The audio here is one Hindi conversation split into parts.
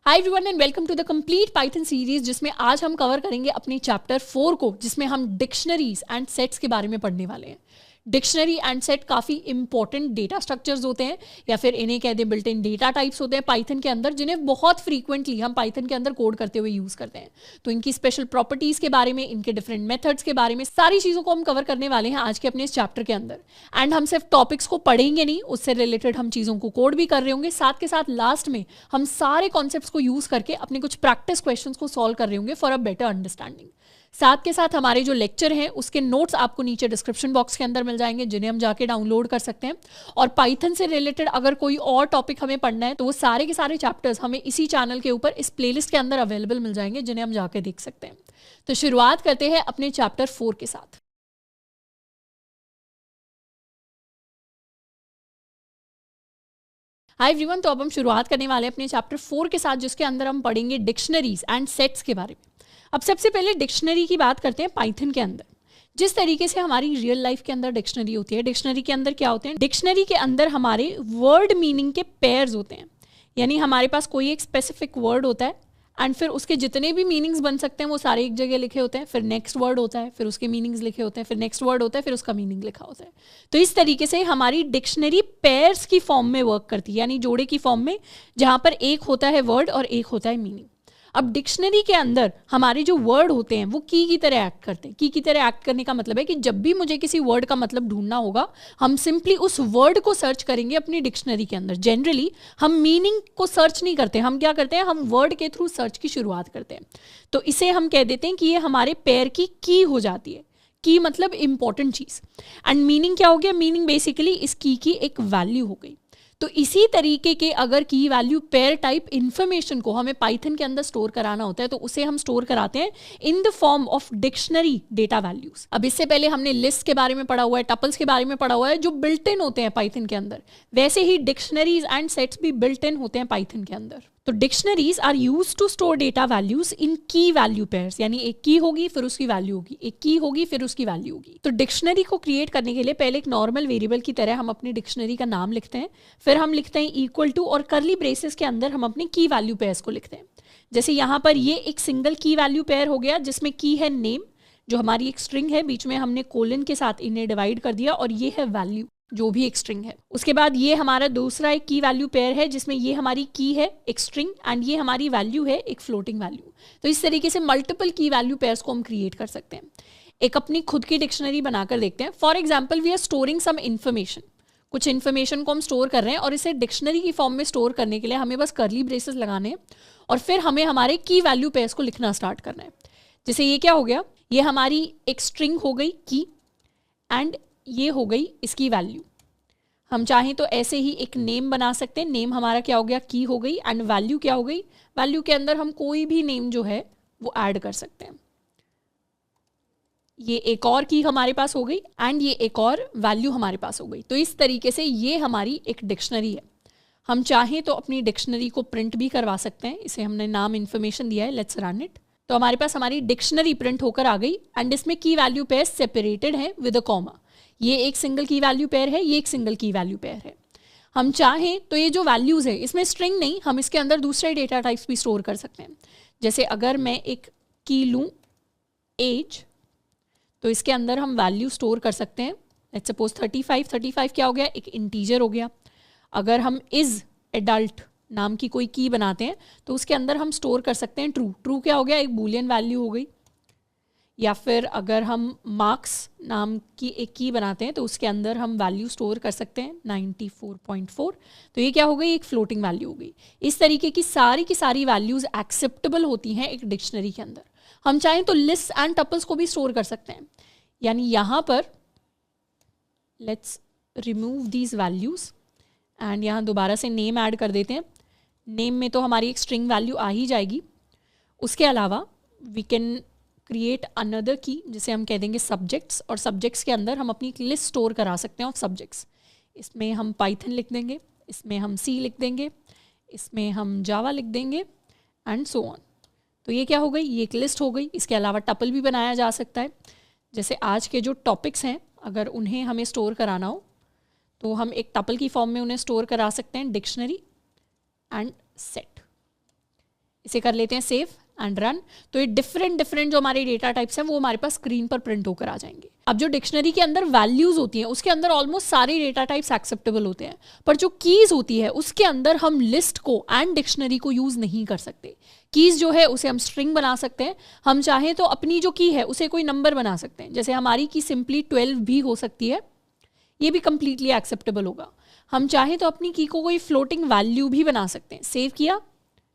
Hi everyone and welcome to the complete Python series, जिसमें आज हम कवर करेंगे अपने चैप्टर 4 को, जिसमें हम डिक्शनरीज एंड सेट्स के बारे में पढ़ने वाले हैं। डिक्शनरी एंड सेट काफ़ी इंपॉर्टेंट डेटा स्ट्रक्चर्स होते हैं, या फिर इन्हें कह दें बिल्ट इन डेटा टाइप्स होते हैं पाइथन के अंदर, जिन्हें बहुत फ्रीक्वेंटली हम पाइथन के अंदर कोड करते हुए यूज़ करते हैं। तो इनकी स्पेशल प्रॉपर्टीज़ के बारे में, इनके डिफरेंट मेथड्स के बारे में, सारी चीज़ों को हम कवर करने वाले हैं आज के अपने इस चैप्टर के अंदर। एंड हम सिर्फ टॉपिक्स को पढ़ेंगे नहीं, उससे रिलेटेड हम चीज़ों को कोड भी कर रहे होंगे, साथ के साथ लास्ट में हम सारे कॉन्सेप्ट्स को यूज़ करके अपने कुछ प्रैक्टिस क्वेश्चंस को सॉल्व कर रहे होंगे फॉर अ बेटर अंडरस्टैंडिंग। साथ के साथ हमारे जो लेक्चर हैं उसके नोट्स आपको नीचे डिस्क्रिप्शन बॉक्स के अंदर मिल जाएंगे, जिन्हें हम जाके डाउनलोड कर सकते हैं। और पाइथन से रिलेटेड अगर कोई और टॉपिक हमें पढ़ना है तो वो सारे के सारे चैप्टर्स हमें इसी चैनल के ऊपर इस प्लेलिस्ट के अंदर अवेलेबल मिल जाएंगे, जिन्हें हम जाके देख सकते हैं। तो शुरुआत करते हैं अपने चैप्टर 4 के साथ। हाय एवरीवन, तो अब हम शुरुआत करने वाले हैं अपने चैप्टर 4 के साथ, जिसके अंदर हम पढ़ेंगे डिक्शनरीज एंड सेट्स के बारे में। अब सबसे पहले डिक्शनरी की बात करते हैं पाइथन के अंदर। जिस तरीके से हमारी रियल लाइफ के अंदर डिक्शनरी होती है, डिक्शनरी के अंदर क्या होते हैं? डिक्शनरी के अंदर हमारे वर्ड मीनिंग के पेयर्स होते हैं। यानी हमारे पास कोई एक स्पेसिफिक वर्ड होता है एंड फिर उसके जितने भी मीनिंग्स बन सकते हैं वो सारे एक जगह लिखे होते हैं। फिर नेक्स्ट वर्ड होता है, फिर उसके मीनिंग्स लिखे होते हैं, फिर नेक्स्ट वर्ड होता है, फिर उसका मीनिंग लिखा होता है। तो इस तरीके से हमारी डिक्शनरी पेयर्स की फॉर्म में वर्क करती है, यानी जोड़े की फॉर्म में, जहाँ पर एक होता है वर्ड और एक होता है मीनिंग। अब डिक्शनरी के अंदर हमारे जो वर्ड होते हैं वो की तरह एक्ट करते हैं। की तरह एक्ट करने का मतलब है कि जब भी मुझे किसी वर्ड का मतलब ढूंढना होगा, हम सिंपली उस वर्ड को सर्च करेंगे अपनी डिक्शनरी के अंदर। जनरली हम मीनिंग को सर्च नहीं करते, हम क्या करते हैं, हम वर्ड के थ्रू सर्च की शुरुआत करते हैं। तो इसे हम कह देते हैं कि ये हमारे पेयर की हो जाती है। की मतलब इंपॉर्टेंट चीज़। एंड मीनिंग क्या हो गया? मीनिंग बेसिकली इस की एक वैल्यू हो गई। तो इसी तरीके के अगर की वैल्यू पेयर टाइप इंफॉर्मेशन को हमें पाइथन के अंदर स्टोर कराना होता है, तो उसे हम स्टोर कराते हैं in the form of dictionary data values. अब इससे पहले हमने लिस्ट के बारे में पढ़ा हुआ है, टपल्स के बारे में पढ़ा हुआ है, जो बिल्ट इन होते हैं पाइथन के अंदर। वैसे ही डिक्शनरीज एंड सेट्स भी बिल्ट इन होते हैं पाइथन के अंदर। तो dictionaries are use to store data values in key value pairs, यानी एक की होगी फिर उसकी वैल्यू होगी, एक की होगी फिर उसकी वैल्यू होगी। तो डिक्शनरी को क्रिएट करने के लिए पहले एक नॉर्मल वेरिएबल की तरह हम अपनी डिक्शनरी का नाम लिखते हैं, फिर हम लिखते हैं इक्वल टू, और करली ब्रेसेस के अंदर हम अपनी की वैल्यू पेयर्स को लिखते हैं। जैसे यहाँ पर ये एक सिंगल की वैल्यू पेयर हो गया, जिसमें की है नेम, जो हमारी एक स्ट्रिंग है, बीच में हमने कोलन के साथ इन्हें डिवाइड कर दिया, और ये है वैल्यू, जो भी एक स्ट्रिंग है। उसके बाद ये हमारा दूसरा एक की वैल्यू पेयर है, जिसमें ये हमारी की है एक स्ट्रिंग एंड ये हमारी वैल्यू है एक फ्लोटिंग वैल्यू। तो इस तरीके से मल्टीपल की वैल्यू पेयर्स को हम क्रिएट कर सकते हैं। एक अपनी खुद की डिक्शनरी बनाकर देखते हैं। For example, we are storing some information. कुछ इन्फॉर्मेशन को हम स्टोर कर रहे हैं, और इसे डिक्शनरी की फॉर्म में स्टोर करने के लिए हमें बस करली ब्रेसेस लगाने हैं, और फिर हमें हमारे की वैल्यू पेयर्स को लिखना स्टार्ट करना है। जैसे ये क्या हो गया? ये हमारी एक स्ट्रिंग हो गई की, एंड ये हो गई इसकी वैल्यू। हम चाहें तो ऐसे ही एक नेम बना सकते हैं। नेम हमारा क्या हो गया? की हो गई। एंड वैल्यू क्या हो गई? वैल्यू के अंदर हम कोई भी नेम जो है वो ऐड कर सकते हैं। ये एक और की हमारे पास हो गई, एंड ये एक और वैल्यू हमारे पास हो गई। तो इस तरीके से ये हमारी एक डिक्शनरी है। हम चाहें तो अपनी डिक्शनरी को प्रिंट भी करवा सकते हैं। इसे हमने नाम इन्फॉर्मेशन दिया है, लेट्स रन इट। तो हमारे पास हमारी डिक्शनरी प्रिंट होकर आ गई, एंड इसमें की वैल्यू पेयर सेपरेटेड है विद अ कॉमा। ये एक सिंगल की वैल्यू पेयर है, ये एक सिंगल की वैल्यू पेयर है। हम चाहें तो ये जो वैल्यूज़ है, इसमें स्ट्रिंग नहीं, हम इसके अंदर दूसरे डेटा टाइप्स भी स्टोर कर सकते हैं। जैसे अगर मैं एक की लूँ एज, तो इसके अंदर हम वैल्यू स्टोर कर सकते हैं। लेट्स सपोज 35 क्या हो गया? एक इंटीजर हो गया। अगर हम इज़ एडल्ट नाम की कोई की बनाते हैं, तो उसके अंदर हम स्टोर कर सकते हैं ट्रू क्या हो गया? एक बूलियन वैल्यू हो गई। या फिर अगर हम मार्क्स नाम की एक की बनाते हैं, तो उसके अंदर हम वैल्यू स्टोर कर सकते हैं 94.4। तो ये क्या हो गई? एक फ्लोटिंग वैल्यू हो गई। इस तरीके की सारी वैल्यूज़ एक्सेप्टेबल होती हैं एक डिक्शनरी के अंदर। हम चाहें तो लिस्ट एंड टपल्स को भी स्टोर कर सकते हैं। यानी यहाँ पर let's remove these values, and यहाँ दोबारा से नेम ऐड कर देते हैं। नेम में तो हमारी एक स्ट्रिंग वैल्यू आ ही जाएगी। उसके अलावा वी कैन क्रिएट अनदर की, जिसे हम कह देंगे सब्जेक्ट्स, और सब्जेक्ट्स के अंदर हम अपनी एक लिस्ट स्टोर करा सकते हैं ऑफ सब्जेक्ट्स। इसमें हम पाइथन लिख देंगे, इसमें हम सी लिख देंगे, इसमें हम जावा लिख देंगे, एंड सो ऑन। तो ये क्या हो गई? ये एक लिस्ट हो गई। इसके अलावा टपल भी बनाया जा सकता है। जैसे आज के जो टॉपिक्स हैं, अगर उन्हें हमें स्टोर कराना हो, तो हम एक टपल की फॉर्म में उन्हें स्टोर करा सकते हैं, डिक्शनरी एंड सेट। इसे कर लेते हैं सेव एंड रन। तो ये डिफरेंट जो हमारे डेटा टाइप्स हैं वो हमारे पास स्क्रीन पर प्रिंट होकर आ जाएंगे। अब जो डिक्शनरी के अंदर वैल्यूज होती हैं उसके अंदर ऑलमोस्ट सारे डेटा टाइप्स एक्सेप्टेबल होते हैं, पर जो कीज होती है उसके अंदर हम लिस्ट को एंड डिक्शनरी को यूज नहीं कर सकते। कीज जो है उसे हम स्ट्रिंग बना सकते हैं, हम चाहें तो अपनी जो की है उसे कोई नंबर बना सकते हैं, जैसे हमारी की सिंपली 12 भी हो सकती है, ये भी कंप्लीटली एक्सेप्टेबल होगा। हम चाहें तो अपनी की को कोई फ्लोटिंग वैल्यू भी बना सकते हैं, सेव किया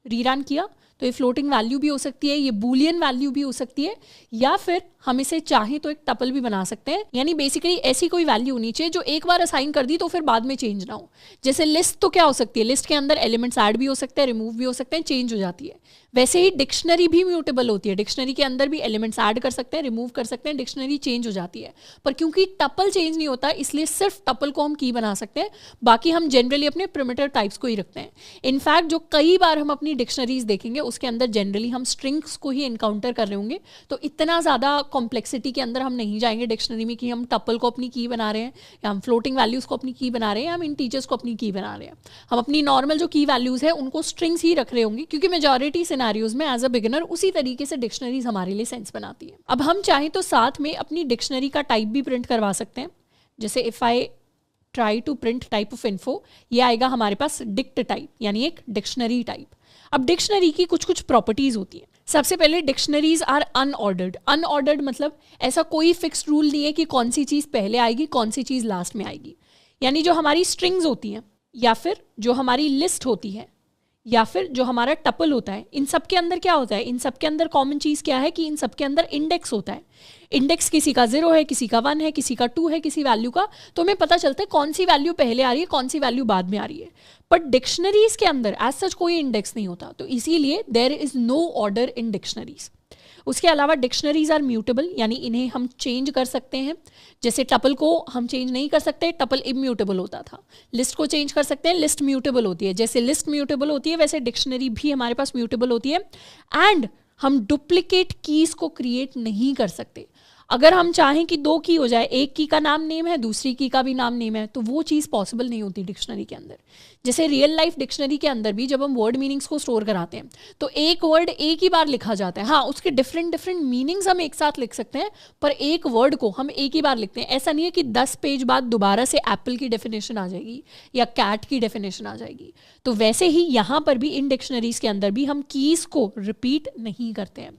रीरन किया तो ये फ्लोटिंग वैल्यू भी हो सकती है, ये बूलियन वैल्यू भी हो सकती है, या फिर हम इसे चाहें तो एक टपल भी बना सकते हैं। यानी बेसिकली ऐसी कोई वैल्यू होनी चाहिए जो एक बार असाइन कर दी तो फिर बाद में चेंज ना हो। जैसे लिस्ट तो क्या हो सकती है, लिस्ट के अंदर एलिमेंट्स ऐड भी हो सकते हैं, रिमूव भी हो सकते हैं, चेंज हो जाती है। वैसे ही डिक्शनरी भी म्यूटेबल होती है, डिक्शनरी के अंदर भी एलिमेंट्स ऐड कर सकते हैं, रिमूव कर सकते हैं, डिक्शनरी चेंज हो जाती है। पर क्योंकि टपल चेंज नहीं होता इसलिए सिर्फ टपल को हम की बना सकते हैं, बाकी हम जनरली अपने प्रिमिटिव टाइप्स को ही रखते हैं। इनफैक्ट जो कई बार हम अपनी डिक्शनरीज देखेंगे उसके अंदर जनरली हम स्ट्रिंग्स को ही इनकाउंटर कर रहे होंगे, तो इतना ज़्यादा कॉम्प्लेक्सिटी के अंदर हम नहीं जाएंगे डिक्शनरी में कि हम टपल को अपनी की बना रहे हैं या हम फ्लोटिंग वैल्यूज़ को अपनी की बना रहे हैं या हम इंटीजर्स को अपनी की बना रहे हैं। हम अपनी नॉर्मल जो की वैल्यूज़ है उनको स्ट्रिंग्स ही रख रहे होंगे, क्योंकि मेजॉरिटी सिनेरियोज में एज अ बिगिनर उसी तरीके से डिक्शनरीज हमारे लिए सेंस बनाती है। अब हम चाहें तो साथ में अपनी डिक्शनरी का टाइप भी प्रिंट करवा सकते हैं। जैसे if I try to print type of info, ये आएगा हमारे पास डिक्ट टाइप, यानी एक डिक्शनरी टाइप। अब डिक्शनरी की कुछ कुछ प्रॉपर्टीज होती हैं। सबसे पहले डिक्शनरीज आर अनऑर्डर्ड। अनऑर्डर्ड मतलब ऐसा कोई फिक्स्ड रूल नहीं है कि कौन सी चीज़ पहले आएगी कौन सी चीज़ लास्ट में आएगी। यानी जो हमारी स्ट्रिंग्स होती हैं या फिर जो हमारी लिस्ट होती है या फिर जो हमारा टपल होता है, इन सब के अंदर क्या होता है, इन सब के अंदर कॉमन चीज़ क्या है कि इन सब के अंदर इंडेक्स होता है। इंडेक्स किसी का 0 है, किसी का 1 है, किसी का 2 है, किसी वैल्यू का, तो हमें पता चलता है कौन सी वैल्यू पहले आ रही है कौन सी वैल्यू बाद में आ रही है। बट डिक्शनरीज के अंदर एज सच कोई इंडेक्स नहीं होता, तो इसीलिए there is no order in dictionaries. उसके अलावा डिक्शनरीज आर म्यूटेबल, यानी इन्हें हम चेंज कर सकते हैं। जैसे टपल को हम चेंज नहीं कर सकते, टपल इम्यूटेबल होता था। लिस्ट को चेंज कर सकते हैं, लिस्ट म्यूटेबल होती है। जैसे लिस्ट म्यूटेबल होती है वैसे डिक्शनरी भी हमारे पास म्यूटेबल होती है। एंड हम डुप्लीकेट कीज को क्रिएट नहीं कर सकते। अगर हम चाहें कि 2 की हो जाए, एक की का नाम नेम है दूसरी की का भी नाम नेम है, तो वो चीज़ पॉसिबल नहीं होती डिक्शनरी के अंदर। जैसे रियल लाइफ डिक्शनरी के अंदर भी जब हम वर्ड मीनिंग्स को स्टोर कराते हैं तो एक वर्ड एक ही बार लिखा जाता है। हाँ, उसके डिफरेंट मीनिंग्स हम एक साथ लिख सकते हैं, पर एक वर्ड को हम एक ही बार लिखते हैं। ऐसा नहीं है कि 10 पेज बाद दोबारा से एप्पल की डेफिनेशन आ जाएगी या कैट की डेफिनेशन आ जाएगी। तो वैसे ही यहाँ पर भी इन डिक्शनरीज के अंदर भी हम कीज को रिपीट नहीं करते हैं।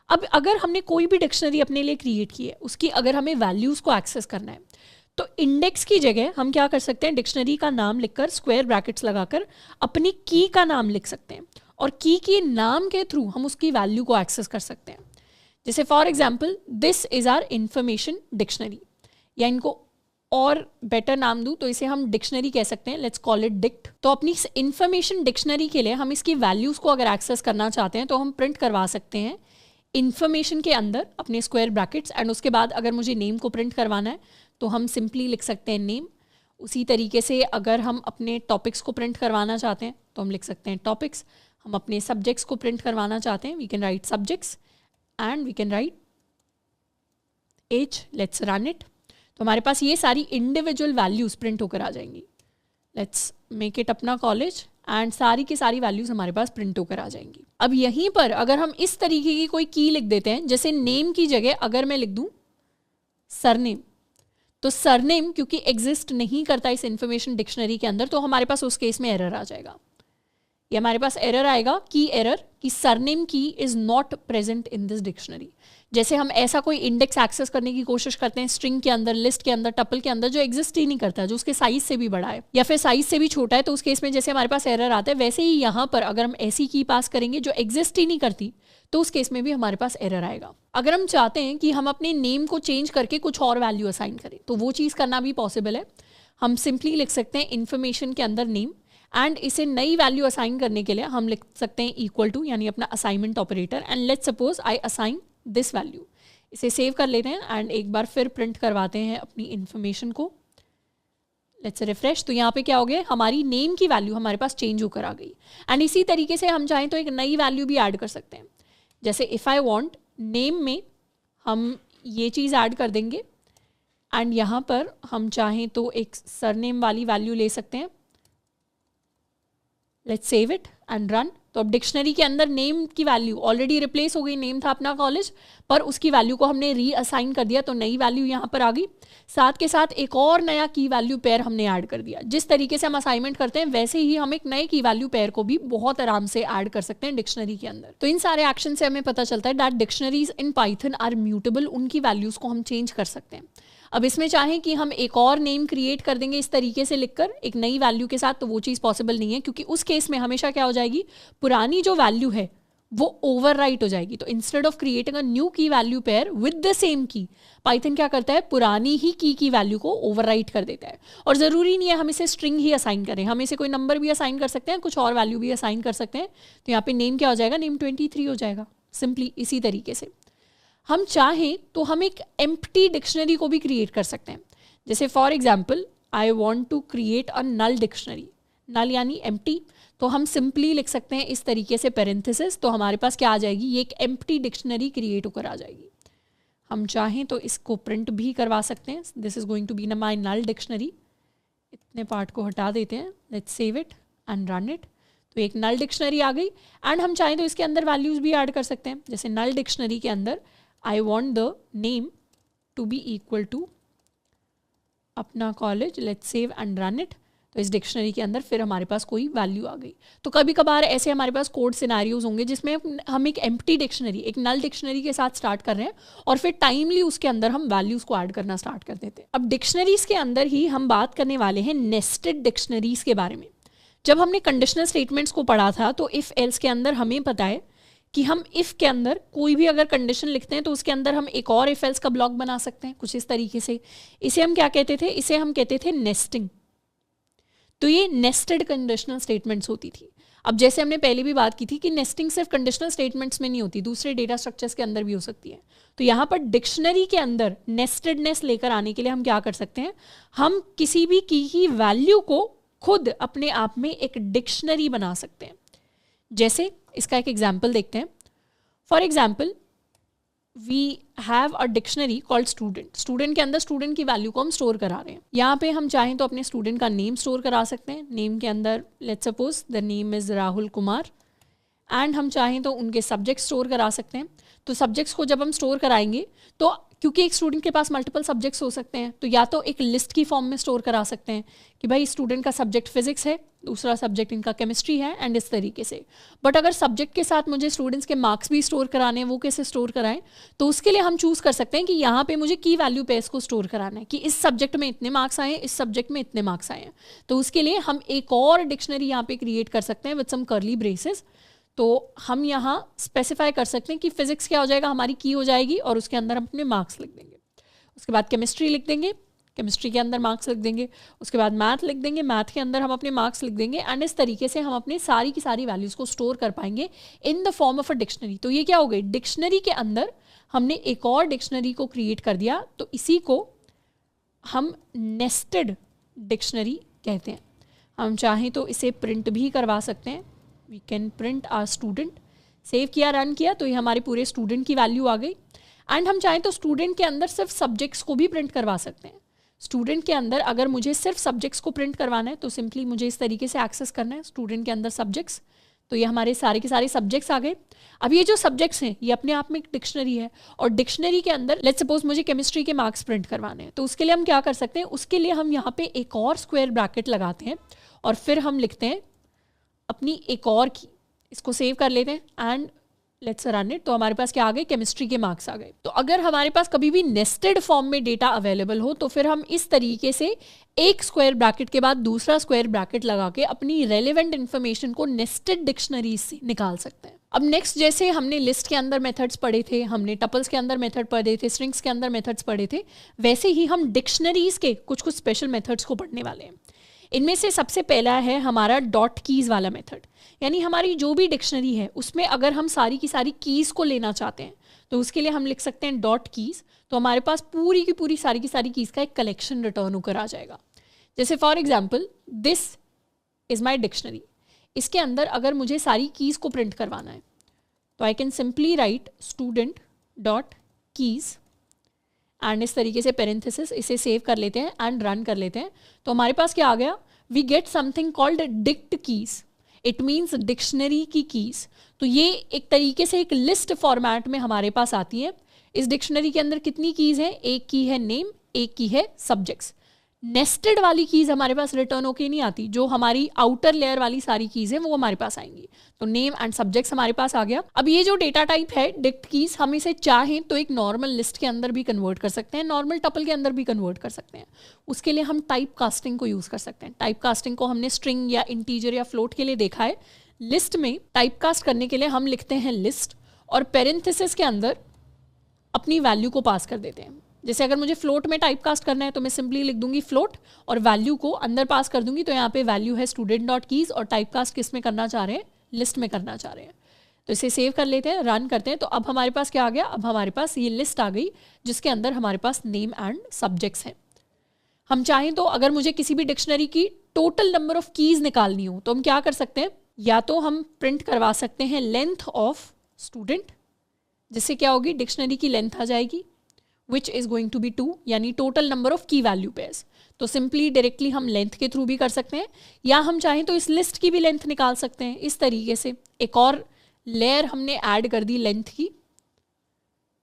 अब अगर हमने कोई भी डिक्शनरी अपने लिए क्रिएट की है, उसकी अगर हमें वैल्यूज़ को एक्सेस करना है तो इंडेक्स की जगह हम क्या कर सकते हैं, डिक्शनरी का नाम लिखकर स्क्वायर ब्रैकेट्स लगाकर अपनी की का नाम लिख सकते हैं और की के नाम के थ्रू हम उसकी वैल्यू को एक्सेस कर सकते हैं। जैसे for example this is our information dictionary, या इनको और बेटर नाम दूँ तो इसे हम डिक्शनरी कह सकते हैं, लेट्स कॉल इट डिक्ट। तो अपनी इंफॉर्मेशन डिक्शनरी के लिए हम इसकी वैल्यूज़ को अगर एक्सेस करना चाहते हैं तो हम प्रिंट करवा सकते हैं इन्फॉर्मेशन के अंदर अपने स्क्वायर ब्रैकेट्स, एंड उसके बाद अगर मुझे नेम को प्रिंट करवाना है तो हम सिंपली लिख सकते हैं नेम। उसी तरीके से अगर हम अपने टॉपिक्स को प्रिंट करवाना चाहते हैं तो हम लिख सकते हैं टॉपिक्स। हम अपने सब्जेक्ट्स को प्रिंट करवाना चाहते हैं, we can write subjects and we can write age, let's run it. तो हमारे पास ये सारी इंडिविजुअल वैल्यूज़ प्रिंट होकर आ जाएंगी। लेट्स मेक इट अपना कॉलेज एंड सारी की सारी वैल्यूज़ हमारे पास प्रिंट होकर आ जाएंगी। अब यहीं पर अगर हम इस तरीके की कोई की लिख देते हैं, जैसे नेम की जगह अगर मैं लिख दूं सरनेम, तो सरनेम क्योंकि एग्जिस्ट नहीं करता इस इंफॉर्मेशन डिक्शनरी के अंदर, तो हमारे पास उस केस में एरर आ जाएगा। ये हमारे पास एरर आएगा, की एरर, कि सरनेम की is not present in this dictionary. जैसे हम ऐसा कोई इंडेक्स एक्सेस करने की कोशिश करते हैं स्ट्रिंग के अंदर, लिस्ट के अंदर, टपल के अंदर, जो एग्जिस्ट ही नहीं करता, जो उसके साइज से भी बड़ा है या फिर साइज से भी छोटा है, तो उस केस में जैसे हमारे पास एरर आता है, वैसे ही यहाँ पर अगर हम ऐसी की पास करेंगे जो एग्जिस्ट ही नहीं करती, तो उस केस में भी हमारे पास एरर आएगा। अगर हम चाहते हैं कि हम अपने नेम को चेंज करके कुछ और वैल्यू असाइन करें तो वो चीज़ करना भी पॉसिबल है। हम सिंपली लिख सकते हैं इन्फॉर्मेशन के अंदर नेम, एंड इसे नई वैल्यू असाइन करने के लिए हम लिख सकते हैं इक्वल टू, यानी अपना assignment operator, and let's suppose I assign this value. इसे सेव कर लेते हैं एंड एक बार फिर प्रिंट करवाते हैं अपनी इन्फॉर्मेशन को। Let's refresh. तो यहाँ पे क्या हो गया, हमारी नेम की वैल्यू हमारे पास चेंज होकर आ गई। एंड इसी तरीके से हम चाहें तो एक नई वैल्यू भी ऐड कर सकते हैं। जैसे इफ़ आई वांट नेम में हम ये चीज़ ऐड कर देंगे, एंड यहाँ पर हम चाहें तो एक सरनेम वाली वैल्यू ले सकते हैं। Let's save it and run. तो अब डिक्शनरी के अंदर नेम की वैल्यू ऑलरेडी रिप्लेस हो गई, नेम था अपना कॉलेज, पर उसकी वैल्यू को हमने रीअसाइन कर दिया तो नई वैल्यू यहाँ पर आ गई। साथ के साथ एक और नया की वैल्यू पेयर हमने ऐड कर दिया। जिस तरीके से हम असाइनमेंट करते हैं वैसे ही हम एक नए की वैल्यू पेयर को भी बहुत आराम से ऐड कर सकते हैं डिक्शनरी के अंदर। तो इन सारे एक्शन से हमें पता चलता है that dictionaries in Python are mutable, उनकी वैल्यूज को हम चेंज कर सकते हैं। अब इसमें चाहें कि हम एक और नेम क्रिएट कर देंगे इस तरीके से लिखकर एक नई वैल्यू के साथ, तो वो चीज़ पॉसिबल नहीं है, क्योंकि उस केस में हमेशा क्या हो जाएगी, पुरानी जो वैल्यू है वो ओवरराइट हो जाएगी। तो instead of creating a new key value pair with the same key, Python क्या करता है, पुरानी ही की वैल्यू को ओवरराइट कर देता है। और ज़रूरी नहीं है हम इसे स्ट्रिंग ही असाइन करें, हम इसे कोई नंबर भी असाइन कर सकते हैं, कुछ और वैल्यू भी असाइन कर सकते हैं। तो यहाँ पे नेम क्या हो जाएगा, नेम 23 हो जाएगा। सिंपली इसी तरीके से हम चाहें तो हम एक एम्प्टी डिक्शनरी को भी क्रिएट कर सकते हैं। जैसे for example I want to create a null dictionary, null यानी एम्प्टी, तो हम सिंपली लिख सकते हैं इस तरीके से पेरेंथेसिस, तो हमारे पास क्या आ जाएगी, ये एक एम्प्टी डिक्शनरी क्रिएट होकर आ जाएगी। हम चाहें तो इसको प्रिंट भी करवा सकते हैं, this is going to be my null dictionary. इतने पार्ट को हटा देते हैं, let's save it and run it. तो एक नल डिक्शनरी आ गई। एंड हम चाहें तो इसके अंदर वैल्यूज भी ऐड कर सकते हैं। जैसे नल डिक्शनरी के अंदर I want the name to be equal to अपना college, let's save and run it. तो इस डिक्शनरी के अंदर फिर हमारे पास कोई वैल्यू आ गई। तो कभी कभार ऐसे हमारे पास कोड सिनेरियोज होंगे जिसमें हम एक एम्प्टी डिक्शनरी, एक नल डिक्शनरी के साथ स्टार्ट कर रहे हैं और फिर टाइमली उसके अंदर हम वैल्यूज को ऐड करना स्टार्ट कर देते हैं। अब डिक्शनरीज के अंदर ही हम बात करने वाले हैं नेस्टेड डिक्शनरीज के बारे में। जब हमने कंडीशनल स्टेटमेंट्स को पढ़ा था तो इफ एल्स के अंदर हमें पता है कि हम इफ के अंदर कोई भी अगर कंडीशन लिखते हैं तो उसके अंदर हम एक और इफ एल्स का ब्लॉक बना सकते हैं कुछ इस तरीके से। इसे हम क्या कहते थे, इसे हम कहते थे नेस्टिंग। तो ये नेस्टेड कंडीशनल स्टेटमेंट्स होती थी। अब जैसे हमने पहले भी बात की थी कि नेस्टिंग सिर्फ कंडीशनल स्टेटमेंट्स में नहीं होती, दूसरे डेटा स्ट्रक्चर्स के अंदर भी हो सकती है। तो यहाँ पर डिक्शनरी के अंदर नेस्टेडनेस लेकर आने के लिए हम क्या कर सकते हैं, हम किसी भी की वैल्यू को खुद अपने आप में एक डिक्शनरी बना सकते हैं। जैसे इसका एक एग्जाम्पल देखते हैं। For example we have a dictionary called student. Student के अंदर स्टूडेंट की वैल्यू को हम स्टोर करा रहे हैं। यहाँ पे हम चाहें तो अपने स्टूडेंट का नेम स्टोर करा सकते हैं। नेम के अंदर let's suppose the name is Rahul Kumar. And हम चाहें तो उनके सब्जेक्ट स्टोर करा सकते हैं। तो सब्जेक्ट्स को जब हम स्टोर कराएंगे तो क्योंकि एक स्टूडेंट के पास मल्टीपल सब्जेक्ट्स हो सकते हैं, तो या तो एक लिस्ट की फॉर्म में स्टोर करा सकते हैं कि भाई स्टूडेंट का सब्जेक्ट फिजिक्स है, दूसरा सब्जेक्ट इनका केमिस्ट्री है, एंड इस तरीके से। बट अगर सब्जेक्ट के साथ मुझे स्टूडेंट्स के मार्क्स भी स्टोर कराने हैं, वो कैसे स्टोर कराएं, तो उसके लिए हम चूज़ कर सकते हैं कि यहाँ पे मुझे की वैल्यू पेयर्स को स्टोर कराना है कि इस सब्जेक्ट में इतने मार्क्स आए हैं, इस सब्जेक्ट में इतने मार्क्स आए हैं। तो उसके लिए हम एक और डिक्शनरी यहाँ पे क्रिएट कर सकते हैं विद सम कर्ली ब्रेसेस। तो हम यहाँ स्पेसिफाई कर सकते हैं कि फिजिक्स क्या हो जाएगा, हमारी की हो जाएगी, और उसके अंदर हम अपने मार्क्स लिख देंगे। उसके बाद केमिस्ट्री लिख देंगे, केमिस्ट्री के अंदर मार्क्स लिख देंगे। उसके बाद मैथ लिख देंगे, मैथ के अंदर हम अपने मार्क्स लिख देंगे। एंड इस तरीके से हम अपने सारी की सारी वैल्यूज़ को स्टोर कर पाएंगे in the form of a dictionary. तो ये क्या हो गई, डिक्शनरी के अंदर हमने एक और डिक्शनरी को क्रिएट कर दिया। तो इसी को हम नेस्टेड डिक्शनरी कहते हैं। हम चाहें तो इसे प्रिंट भी करवा सकते हैं। We can print our student. Save किया, रन किया, तो ये हमारे पूरे स्टूडेंट की वैल्यू आ गई। एंड हम चाहें तो स्टूडेंट के अंदर सिर्फ सब्जेक्ट्स को भी प्रिंट करवा सकते हैं। स्टूडेंट के अंदर अगर मुझे सिर्फ सब्जेक्ट्स को प्रिंट करवाना है तो सिंपली मुझे इस तरीके से एक्सेस करना है स्टूडेंट के अंदर सब्जेक्ट्स। तो ये हमारे सारे के सारे सब्जेक्ट्स आ गए। अब ये जो सब्जेक्ट्स हैं ये अपने आप में एक डिक्शनरी है, और डिक्शनरी के अंदर लेट्स सपोज मुझे केमिस्ट्री के मार्क्स प्रिंट करवाने हैं, तो उसके लिए हम क्या कर सकते हैं, उसके लिए हम यहाँ पे एक और स्क्वायर ब्रैकेट लगाते हैं और फिर हम लिखते हैं अपनी एक और की। इसको सेव कर लेते हैं एंड लेट्स रन इट। तो हमारे पास क्या आ गए, केमिस्ट्री के मार्क्स आ गए। तो अगर हमारे पास कभी भी नेस्टेड फॉर्म में डेटा अवेलेबल हो तो फिर हम इस तरीके से एक स्क्वायर ब्रैकेट के बाद दूसरा स्क्वायर ब्रैकेट लगा के अपनी रेलेवेंट इन्फॉर्मेशन को नेस्टेड डिक्शनरीज से निकाल सकते हैं। अब नेक्स्ट, जैसे हमने लिस्ट के अंदर मेथड्स पढ़े थे, हमने टपल्स के अंदर मेथड पढ़े थे, स्ट्रिंग्स के अंदर मेथड्स पढ़े थे, वैसे ही हम डिक्शनरीज के कुछ कुछ स्पेशल मेथड्स को पढ़ने वाले हैं। इनमें से सबसे पहला है हमारा डॉट कीज़ वाला मेथड। यानी हमारी जो भी डिक्शनरी है उसमें अगर हम सारी की सारी कीज़ को लेना चाहते हैं तो उसके लिए हम लिख सकते हैं डॉट कीज़। तो हमारे पास पूरी की पूरी सारी की सारी कीज़ का एक कलेक्शन रिटर्न होकर आ जाएगा। जैसे for example this is my dictionary. इसके अंदर अगर मुझे सारी कीज़ को प्रिंट करवाना है तो आई can simply right student dot keys and इस तरीके से पेरेंथेसिस, इसे सेव कर लेते हैं एंड रन कर लेते हैं। तो हमारे पास क्या आ गया, we get something called dict keys. It means dictionary की कीज। तो ये एक तरीके से एक लिस्ट फॉर्मेट में हमारे पास आती है। इस डिक्शनरी के अंदर कितनी कीज हैं? एक की है नेम, एक की है सब्जेक्ट्स। नेस्टेड वाली कीज हमारे पास रिटर्न होके नहीं आती, जो हमारी आउटर लेयर वाली सारी कीज है वो हमारे पास आएंगी। तो नेम एंड सब्जेक्ट्स हमारे पास आ गया। अब ये जो डेटा टाइप है डिक्ट कीज, हम इसे चाहें तो एक नॉर्मल लिस्ट के अंदर भी कन्वर्ट कर सकते हैं, नॉर्मल टपल के अंदर भी कन्वर्ट कर सकते हैं। उसके लिए हम टाइप कास्टिंग को यूज कर सकते हैं। टाइप कास्टिंग को हमने स्ट्रिंग या इंटीजर या फ्लोट के लिए देखा है। लिस्ट में टाइप कास्ट करने के लिए हम लिखते हैं लिस्ट और पेरेंथेसिस के अंदर अपनी वैल्यू को पास कर देते हैं। जैसे अगर मुझे फ्लोट में टाइप कास्ट करना है तो मैं सिंपली लिख दूंगी फ्लोट और वैल्यू को अंदर पास कर दूंगी। तो यहाँ पे वैल्यू है स्टूडेंट डॉट कीज और टाइप कास्ट किस में करना चाह रहे हैं? लिस्ट में करना चाह रहे हैं। तो इसे सेव कर लेते हैं, रन करते हैं। तो अब हमारे पास क्या आ गया? अब हमारे पास ये लिस्ट आ गई जिसके अंदर हमारे पास नेम एंड सब्जेक्ट्स हैं। हम चाहें तो अगर मुझे किसी भी डिक्शनरी की टोटल नंबर ऑफ कीज निकालनी हो तो हम क्या कर सकते हैं? या तो हम प्रिंट करवा सकते हैं लेंथ ऑफ स्टूडेंट, जिससे क्या होगी? डिक्शनरी की लेंथ आ जाएगी which is going to be 2, यानी total number of key value pairs. तो सिंपली डायरेक्टली हम लेंथ के थ्रू भी कर सकते हैं, या हम चाहें तो इस लिस्ट की भी लेंथ निकाल सकते हैं इस तरीके से। एक और लेयर हमने ऐड कर दी लेंथ की,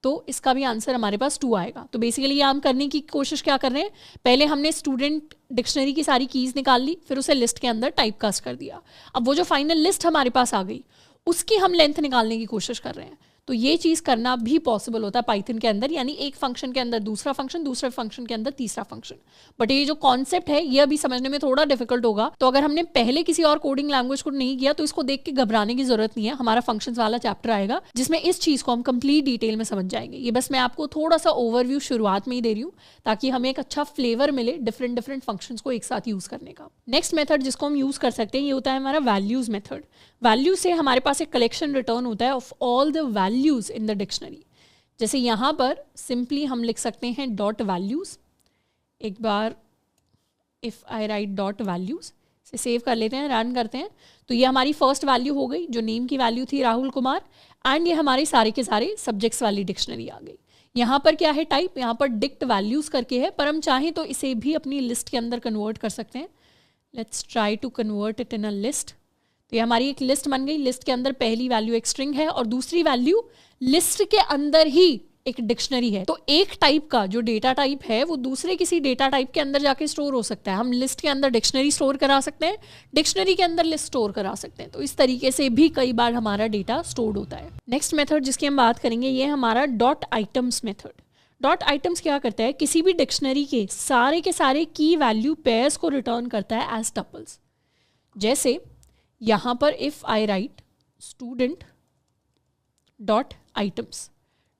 तो इसका भी आंसर हमारे पास 2 आएगा। तो बेसिकली ये हम करने की कोशिश क्या कर रहे हैं? पहले हमने स्टूडेंट डिक्शनरी की सारी कीज निकाल ली, फिर उसे लिस्ट के अंदर टाइप कास्ट कर दिया। अब वो जो फाइनल लिस्ट हमारे पास आ गई उसकी हम लेंथ निकालने की कोशिश कर रहे हैं। तो ये चीज़ करना भी पॉसिबल होता है पाइथन के अंदर, यानी एक फंक्शन के अंदर दूसरा फंक्शन, दूसरे फंक्शन के अंदर तीसरा फंक्शन। बट ये जो कॉन्सेप्ट है ये अभी समझने में थोड़ा डिफिकल्ट होगा। तो अगर हमने पहले किसी और कोडिंग लैंग्वेज को नहीं किया तो इसको देख के घबराने की जरूरत नहीं है। हमारा फंक्शंस वाला चैप्टर आएगा जिसमें इस चीज़ को हम कंप्लीट डिटेल में समझ जाएंगे। ये बस मैं आपको थोड़ा सा ओवरव्यू शुरुआत में ही दे रही हूँ ताकि हमें एक अच्छा फ्लेवर मिले डिफरेंट फंक्शंस को एक साथ यूज करने का। नेक्स्ट मेथड जिसको हम यूज कर सकते हैं ये होता है हमारा वैल्यूज मेथड। वैल्यू से हमारे पास एक कलेक्शन रिटर्न होता है of all the values in the dictionary. जैसे यहाँ पर सिंपली हम लिख सकते हैं डॉट वैल्यूज। एक बार if I write dot values से सेव कर लेते हैं, रन करते हैं। तो ये हमारी फर्स्ट वैल्यू हो गई जो नेम की वैल्यू थी राहुल कुमार, एंड ये हमारे सारे के सारे सब्जेक्ट्स वाली डिक्शनरी आ गई। यहाँ पर क्या है टाइप? यहाँ पर डिक्ट वैल्यूज करके है, पर हम चाहें तो इसे भी अपनी लिस्ट के अंदर कन्वर्ट कर सकते हैं। Let's try to convert it in a list. तो ये हमारी एक लिस्ट बन गई। लिस्ट के अंदर पहली वैल्यू एक स्ट्रिंग है और दूसरी वैल्यू लिस्ट के अंदर ही एक डिक्शनरी है। तो एक टाइप का जो डेटा टाइप है वो दूसरे किसी डेटा टाइप के अंदर जाके स्टोर हो सकता है। हम लिस्ट के अंदर डिक्शनरी स्टोर करा सकते हैं, डिक्शनरी के अंदर लिस्ट स्टोर करा सकते हैं। तो इस तरीके से भी कई बार हमारा डेटा स्टोर्ड होता है। नेक्स्ट मेथड जिसकी हम बात करेंगे ये हमारा dot items method. Dot items क्या करता है? किसी भी डिक्शनरी के सारे की वैल्यू पेयर्स को रिटर्न करता है एज टपल्स। जैसे यहाँ पर if I right student dot items,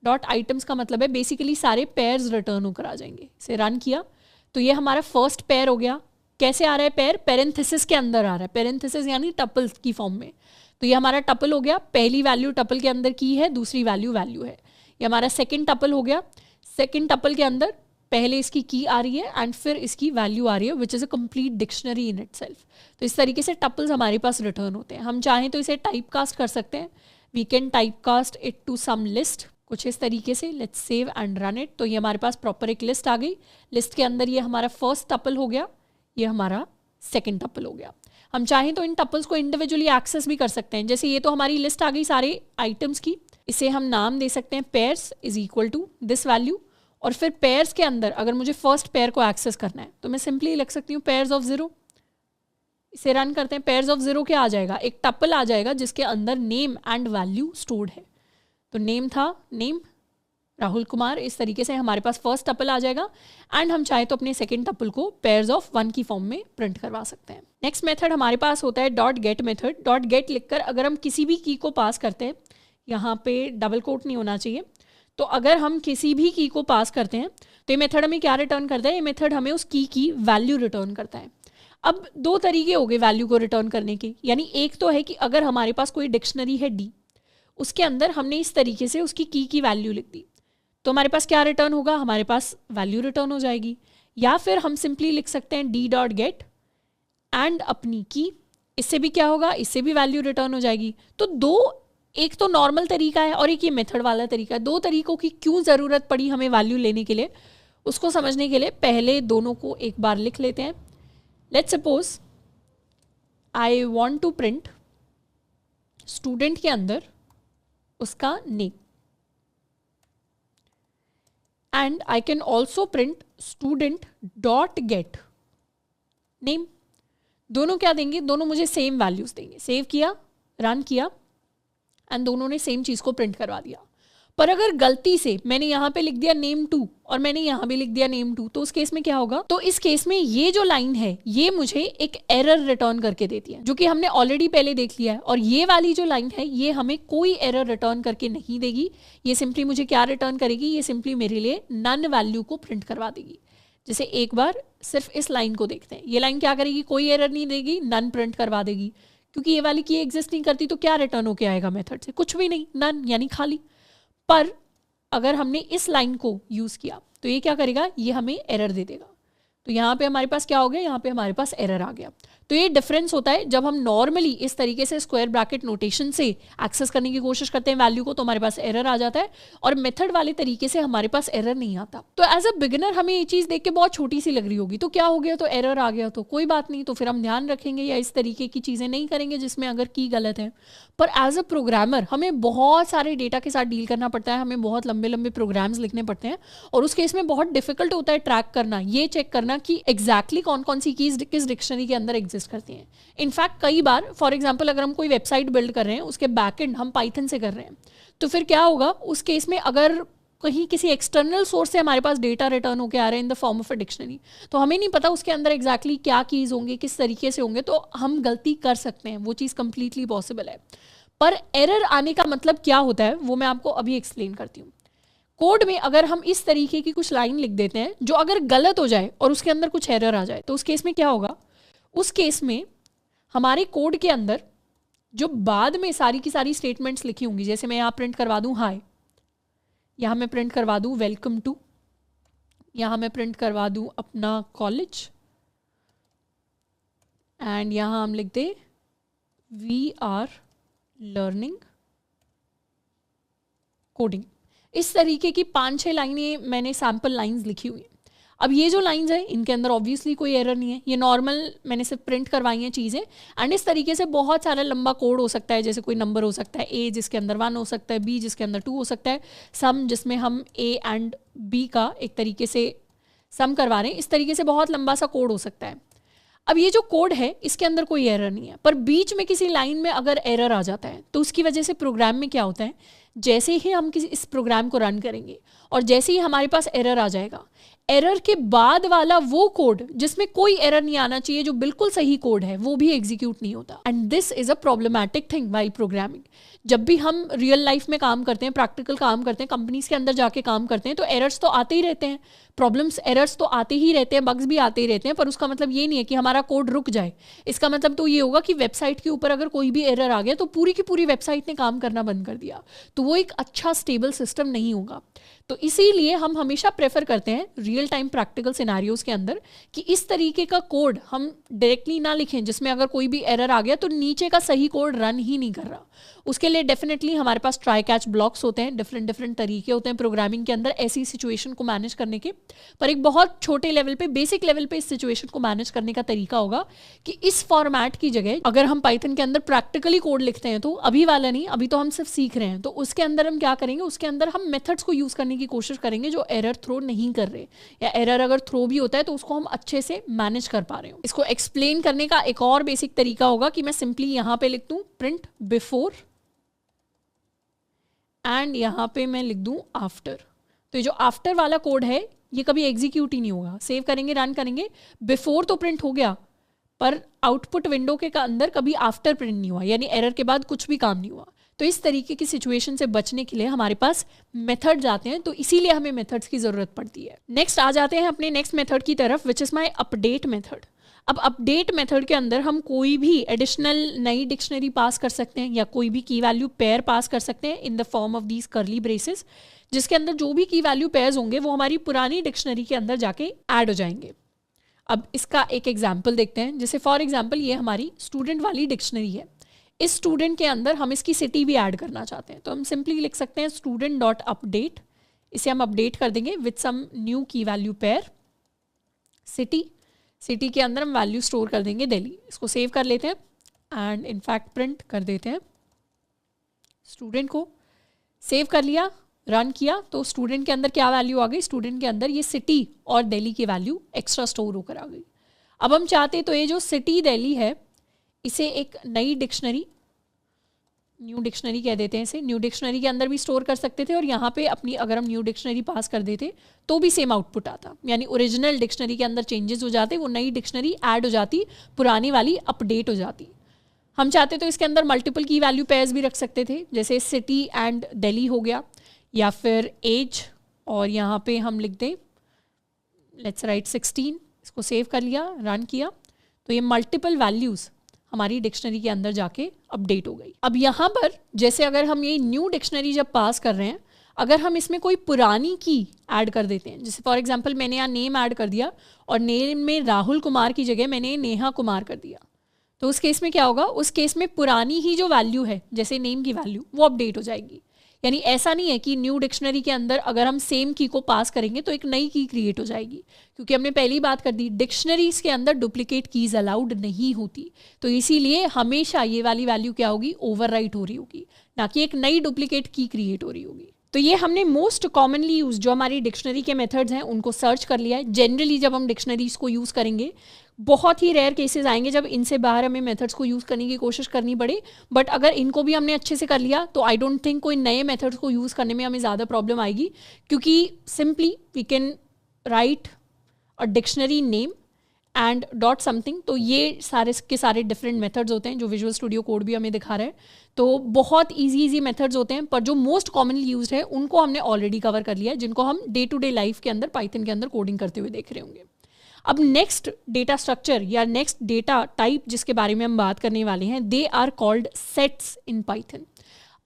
dot items का मतलब है बेसिकली सारे पेयर्स रिटर्न होकर आ जाएंगे। इसे रन किया तो ये हमारा फर्स्ट पेयर हो गया। कैसे आ रहा है पेयर? पेरेंथेसिस के अंदर आ रहा है, पेरेंथेसिस यानी टपल की फॉर्म में। तो ये हमारा टपल हो गया, पहली वैल्यू टपल के अंदर की है, दूसरी वैल्यू है। ये हमारा सेकेंड टपल हो गया, सेकेंड टपल के अंदर पहले इसकी की आ रही है एंड फिर इसकी वैल्यू आ रही है which is a complete dictionary in itself. तो इस तरीके से टपल्स हमारे पास रिटर्न होते हैं। हम चाहें तो इसे टाइप कास्ट कर सकते हैं। We can type cast it to some list, कुछ इस तरीके से। Let's save and run it. तो ये हमारे पास प्रॉपर एक लिस्ट आ गई। लिस्ट के अंदर ये हमारा फर्स्ट टपल हो गया, ये हमारा सेकेंड टपल हो गया। हम चाहें तो इन टपल्स को इंडिविजुअली एक्सेस भी कर सकते हैं। जैसे ये तो हमारी लिस्ट आ गई सारे आइटम्स की, इसे हम नाम दे सकते हैं pairs is equal to this value. और फिर पेयर्स के अंदर अगर मुझे फर्स्ट पेयर को एक्सेस करना है तो मैं सिंपली लिख सकती हूँ पेयर्स ऑफ 0। इसे रन करते हैं। पेयर्स ऑफ 0 क्या आ जाएगा? एक टपल आ जाएगा जिसके अंदर नेम एंड वैल्यू स्टोर्ड है। तो नेम था नेम राहुल कुमार, इस तरीके से हमारे पास फर्स्ट टपल आ जाएगा एंड हम चाहे तो अपने सेकेंड टपल को पेयर्स ऑफ 1 की फॉर्म में प्रिंट करवा सकते हैं। नेक्स्ट मेथड हमारे पास होता है dot get method. Dot gate लिखकर अगर हम किसी भी की को पास करते हैं, यहाँ पे डबल कोट नहीं होना चाहिए, तो अगर हम किसी भी की को पास करते हैं तो ये मेथड हमें क्या रिटर्न करता है? ये मेथड हमें उस की वैल्यू रिटर्न करता है। अब 2 तरीके हो गए वैल्यू को रिटर्न करने के, यानी एक तो है कि अगर हमारे पास कोई डिक्शनरी है डी, उसके अंदर हमने इस तरीके से उसकी की वैल्यू लिख दी तो हमारे पास क्या रिटर्न होगा? हमारे पास वैल्यू रिटर्न हो जाएगी। या फिर हम सिंपली लिख सकते हैं डी डॉट गेट एंड अपनी की, इससे भी क्या होगा? इससे भी वैल्यू रिटर्न हो जाएगी। तो एक तो नॉर्मल तरीका है और एक ये मेथड वाला तरीका है। 2 तरीकों की क्यों ज़रूरत पड़ी हमें वैल्यू लेने के लिए, उसको समझने के लिए पहले दोनों को एक बार लिख लेते हैं। Let's suppose I want to print student के अंदर उसका name, and I can also print student dot get name. दोनों क्या देंगे, दोनों मुझे सेम वैल्यूज देंगे। सेव किया, रन किया, एंड दोनों ने सेम चीज को प्रिंट करवा दिया। पर अगर गलती से मैंने यहाँ पे लिख दिया name2 और मैंने यहाँ भी लिख दिया name2, तो उस केस में क्या होगा, तो इस केस में ये जो लाइन है ये मुझे एक एरर रिटर्न करके देती है, जो कि हमने ऑलरेडी पहले देख लिया है। और ये वाली जो लाइन है ये हमें कोई एरर रिटर्न करके नहीं देगी। ये सिंपली मुझे क्या रिटर्न करेगी, ये सिंपली मेरे लिए नन वैल्यू को प्रिंट करवा देगी। जैसे एक बार सिर्फ इस लाइन को देखते हैं, ये लाइन क्या करेगी, कोई एरर नहीं देगी, नन प्रिंट करवा देगी। क्योंकि ये वाली की एग्जिस्ट नहीं करती तो क्या रिटर्न होके आएगा मेथड से, कुछ भी नहीं, नन यानी खाली। पर अगर हमने इस लाइन को यूज किया तो ये क्या करेगा, ये हमें एरर दे देगा। तो यहाँ पे हमारे पास क्या हो गया, यहाँ पे हमारे पास एरर आ गया। तो ये डिफरेंस होता है जब हम नॉर्मली इस तरीके से स्क्वायर ब्रैकेट नोटेशन से एक्सेस करने की कोशिश करते हैं वैल्यू को, तो हमारे पास एरर आ जाता है, और मेथड वाले तरीके से हमारे पास एरर नहीं आता। तो एज अ बिगिनर हमें ये चीज़ देख के बहुत छोटी सी लग रही होगी, तो क्या हो गया, तो एरर आ गया, तो कोई बात नहीं, तो फिर हम ध्यान रखेंगे या इस तरीके की चीज़ें नहीं करेंगे जिसमें अगर की गलत है। पर एज अ प्रोग्रामर हमें बहुत सारे डेटा के साथ डील करना पड़ता है, हमें बहुत लंबे लंबे प्रोग्राम्स लिखने पड़ते हैं, और उस केस में बहुत डिफिकल्ट होता है ट्रैक करना, ये चेक करना कि एग्जैक्टली कौन कौन सी कीज किस डिक्शनरी के अंदर एग्जिस्ट करती हैं। इनफैक्ट कई बार फॉर एग्जांपल अगर हम कोई वेबसाइट बिल्ड कर रहे हैं, उसके बैकएंड हम पाइथन से कर रहे हैं, तो फिर क्या होगा उस केस में, अगर कहीं किसी एक्सटर्नल सोर्स से हमारे पास डेटा रिटर्न होकर आ रहे हैं in the form of a dictionary, तो हमें नहीं पता उसके अंदर एग्जैक्टली क्या कीज होंगे, किस तरीके से होंगे, तो हम गलती कर सकते हैं, वो चीज़ कंप्लीटली पॉसिबल है। पर एरर आने का मतलब क्या होता है वो मैं आपको अभी एक्सप्लेन करती हूँ। कोड में अगर हम इस तरीके की कुछ लाइन लिख देते हैं जो अगर गलत हो जाए और उसके अंदर कुछ एरर आ जाए, तो उस केस में क्या होगा, उस केस में हमारे कोड के अंदर जो बाद में सारी की सारी स्टेटमेंट्स लिखी होंगी, जैसे मैं यहाँ प्रिंट करवा दूँ हाय, यहाँ मैं प्रिंट करवा दूँ वेलकम टू, यहाँ मैं प्रिंट करवा दूँ अपना कॉलेज, एंड यहाँ हम लिख दे वी आर लर्निंग कोडिंग। इस तरीके की 5-6 लाइनें मैंने सैम्पल लाइंस लिखी हुई हैं। अब ये जो लाइंस हैं इनके अंदर ऑब्वियसली कोई एरर नहीं है, ये नॉर्मल मैंने सिर्फ प्रिंट करवाई हैं चीज़ें। एंड इस तरीके से बहुत सारा लंबा कोड हो सकता है, जैसे कोई नंबर हो सकता है ए जिसके अंदर 1 हो सकता है, बी जिसके अंदर 2 हो सकता है, सम जिसमें हम ए एंड बी का एक तरीके से सम करवा रहे हैं, इस तरीके से बहुत लंबा सा कोड हो सकता है। अब ये जो कोड है इसके अंदर कोई एरर नहीं है, पर बीच में किसी लाइन में अगर एरर आ जाता है तो उसकी वजह से प्रोग्राम में क्या होता है, जैसे ही हम किसी इस प्रोग्राम को रन करेंगे और जैसे ही हमारे पास एरर आ जाएगा, एरर के बाद वाला वो कोड जिसमें कोई एरर नहीं आना चाहिए, जो बिल्कुल सही कोड है, वो भी एग्जीक्यूट नहीं होता। And this is a problematic thing while programming. जब भी हम रियल लाइफ में काम करते हैं, प्रैक्टिकल काम करते हैं, कंपनीज के अंदर जाके काम करते हैं, तो एरर्स तो आते ही रहते हैं, प्रॉब्लम्स एरर्स तो आते ही रहते हैं, बग्स भी आते ही रहते हैं, पर उसका मतलब ये नहीं है कि हमारा कोड रुक जाए। इसका मतलब तो ये होगा कि वेबसाइट के ऊपर अगर कोई भी एरर आ गया तो पूरी की पूरी वेबसाइट ने काम करना बंद कर दिया, तो वो एक अच्छा स्टेबल सिस्टम नहीं होगा। तो इसीलिए हम हमेशा प्रेफर करते हैं रियल टाइम प्रैक्टिकल सिनेरियोज के अंदर कि इस तरीके का कोड हम डायरेक्टली ना लिखें जिसमें अगर कोई भी एरर आ गया तो नीचे का सही कोड रन ही नहीं कर रहा। उसके लिए डेफिनेटली हमारे पास ट्राई कैच ब्लॉक्स होते हैं, डिफरेंट डिफरेंट तरीके होते हैं प्रोग्रामिंग के अंदर ऐसी सिचुएशन को मैनेज करने के। पर एक बहुत छोटे लेवल पे, बेसिक लेवल पे इस सिचुएशन को मैनेज करने का तरीका होगा कि इस फॉर्मेट की जगह अगर हम पाइथन के अंदर प्रैक्टिकली कोड लिखते हैं, तो अभी वाला नहीं, अभी तो हम सिर्फ सीख रहे हैं, तो उसके अंदर हम क्या करेंगे, उसके अंदर हम मेथड्स को यूज करने की कोशिश करेंगे जो एरर थ्रो नहीं कर रहे, या एरर अगर थ्रो भी होता है तो उसको हम अच्छे से मैनेज कर पा रहे हो। इसको एक्सप्लेन करने का एक और बेसिक तरीका होगा कि मैं सिंपली यहां पे लिख दूं प्रिंट बिफोर एंड यहां पे मैं लिख दूं आफ्टर। तो ये जो आफ्टर वाला कोड है ये कभी एग्जीक्यूट ही नहीं होगा। सेव करेंगे, रन करेंगे, बिफोर तो प्रिंट हो गया पर आउटपुट विंडो के अंदर कभी आफ्टर प्रिंट नहीं हुआ, यानी एरर के बाद कुछ भी काम नहीं हुआ। तो इस तरीके की सिचुएशन से बचने के लिए हमारे पास मेथड्स आते हैं, तो इसीलिए हमें मेथड्स की जरूरत पड़ती है। नेक्स्ट आ जाते हैं अपने नेक्स्ट मेथड की तरफ, which is my update method. अब अपडेट मेथड के अंदर हम कोई भी एडिशनल नई डिक्शनरी पास कर सकते हैं या कोई भी की वैल्यू पेयर पास कर सकते हैं in the form of these करली ब्रेसेस, जिसके अंदर जो भी की वैल्यू पेयर्स होंगे वो हमारी पुरानी डिक्शनरी के अंदर जाके ऐड हो जाएंगे। अब इसका एक एग्जाम्पल देखते हैं। जैसे फॉर एग्जाम्पल ये हमारी स्टूडेंट वाली डिक्शनरी है, इस स्टूडेंट के अंदर हम इसकी सिटी भी ऐड करना चाहते हैं, तो हम सिंपली लिख सकते हैं स्टूडेंट डॉट अपडेट। इसे हम अपडेट कर देंगे with some new key value pair city. City के अंदर हम वैल्यू स्टोर कर देंगे दिल्ली। इसको सेव कर लेते हैं एंड इनफैक्ट प्रिंट कर देते हैं स्टूडेंट को सेव कर लिया, रन किया, तो स्टूडेंट के अंदर क्या वैल्यू आ गई, स्टूडेंट के अंदर ये सिटी और दिल्ली की वैल्यू एक्स्ट्रा स्टोर होकर आ गई। अब हम चाहते तो ये जो सिटी दिल्ली है इसे एक नई डिक्शनरी, न्यू डिक्शनरी कह देते हैं इसे, न्यू डिक्शनरी के अंदर भी स्टोर कर सकते थे और यहाँ पे अपनी अगर हम न्यू डिक्शनरी पास कर देते तो भी सेम आउटपुट आता, यानी ओरिजिनल डिक्शनरी के अंदर चेंजेस हो जाते, वो नई डिक्शनरी ऐड हो जाती, पुरानी वाली अपडेट हो जाती। हम चाहते तो इसके अंदर मल्टीपल की वैल्यू पेयर्स भी रख सकते थे, जैसे सिटी एंड दिल्ली हो गया, या फिर एज, और यहाँ पे हम लिख दें लेट्स राइट 16, इसको सेव कर लिया, रन किया, तो ये मल्टीपल वैल्यूज़ हमारी डिक्शनरी के अंदर जाके अपडेट हो गई। अब यहाँ पर जैसे अगर हम ये न्यू डिक्शनरी जब पास कर रहे हैं, अगर हम इसमें कोई पुरानी की ऐड कर देते हैं, जैसे फॉर एग्जांपल मैंने यहाँ नेम ऐड कर दिया और नेम में राहुल कुमार की जगह मैंने नेहा कुमार कर दिया, तो उस केस में क्या होगा, उस केस में पुरानी ही जो वैल्यू है जैसे नेम की वैल्यू वो अपडेट हो जाएगी। यानी ऐसा नहीं है कि न्यू डिक्शनरी के अंदर अगर हम सेम की को पास करेंगे तो एक नई की क्रिएट हो जाएगी, क्योंकि हमने पहली बात कर दी डिक्शनरीज के अंदर डुप्लीकेट कीज अलाउड नहीं होती, तो इसीलिए हमेशा ये वाली वैल्यू क्या होगी, ओवरराइट हो रही होगी, ना कि एक नई डुप्लीकेट की क्रिएट हो रही होगी। तो ये हमने मोस्ट कॉमनली यूज जो हमारी डिक्शनरी के मेथड्स हैं उनको सर्च कर लिया है। जनरली जब हम डिक्शनरीज को यूज़ करेंगे, बहुत ही रेयर केसेस आएंगे जब इनसे बाहर हमें मेथड्स को यूज़ करने की कोशिश करनी पड़े, बट अगर इनको भी हमने अच्छे से कर लिया तो आई डोंट थिंक कोई नए मेथड्स को यूज़ करने में हमें ज़्यादा प्रॉब्लम आएगी, क्योंकि simply we can write a dictionary name and dot something, तो ये सारे के सारे डिफरेंट मेथड्स होते हैं जो विजुअल स्टूडियो कोड भी हमें दिखा रहा है, तो बहुत इजी मेथड्स होते हैं, पर जो मोस्ट कॉमनली यूज्ड है उनको हमने ऑलरेडी कवर कर लिया है, जिनको हम डे टू डे लाइफ के अंदर पाइथन के अंदर कोडिंग करते हुए देख रहे होंगे। अब नेक्स्ट डेटा स्ट्रक्चर या नेक्स्ट डेटा टाइप जिसके बारे में हम बात करने वाले हैं, they are called sets in Python.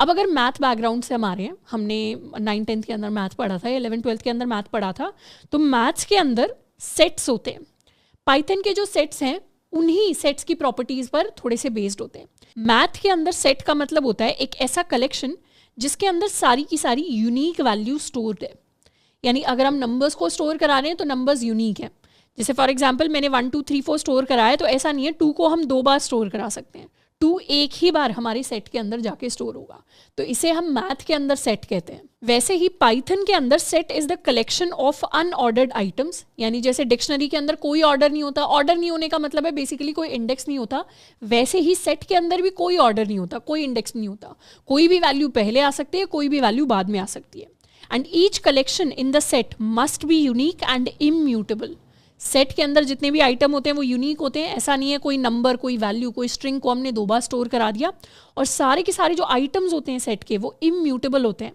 अब अगर मैथ बैकग्राउंड से हमारे हैं, हमने 9th-10th के अंदर मैथ पढ़ा था या 11th-12th के अंदर मैथ पढ़ा था, तो मैथ्स के अंदर सेट्स होते हैं। पाइथन के जो सेट्स हैं उन्हीं सेट्स की प्रॉपर्टीज पर थोड़े से बेस्ड होते हैं। मैथ के अंदर सेट का मतलब होता है एक ऐसा कलेक्शन जिसके अंदर सारी की सारी यूनिक वैल्यू स्टोर्ड है, यानी अगर हम नंबर्स को स्टोर करा रहे हैं तो नंबर्स यूनिक हैं। जैसे फॉर एग्जांपल मैंने 1 2 3 4 स्टोर कराया, तो ऐसा नहीं है 2 को हम 2 बार स्टोर करा सकते हैं, 2 एक ही बार हमारे सेट के अंदर जाके स्टोर होगा, तो इसे हम मैथ के अंदर सेट कहते हैं। वैसे ही पाइथन के अंदर set is the collection of unordered items, यानी जैसे डिक्शनरी के अंदर कोई ऑर्डर नहीं होता, ऑर्डर नहीं होने का मतलब है बेसिकली कोई इंडेक्स नहीं होता, वैसे ही सेट के अंदर भी कोई ऑर्डर नहीं होता, कोई इंडेक्स नहीं होता, कोई भी वैल्यू पहले आ सकती है, कोई भी वैल्यू बाद में आ सकती है। And each collection in the set must be unique and immutable. Set के अंदर जितने भी आइटम होते हैं वो यूनिक होते हैं, ऐसा नहीं है कोई नंबर, कोई वैल्यू, कोई स्ट्रिंग को हमने 2 बार स्टोर करा दिया, और सारे के सारे जो आइटम्स होते हैं सेट के वो इम्यूटेबल होते हैं,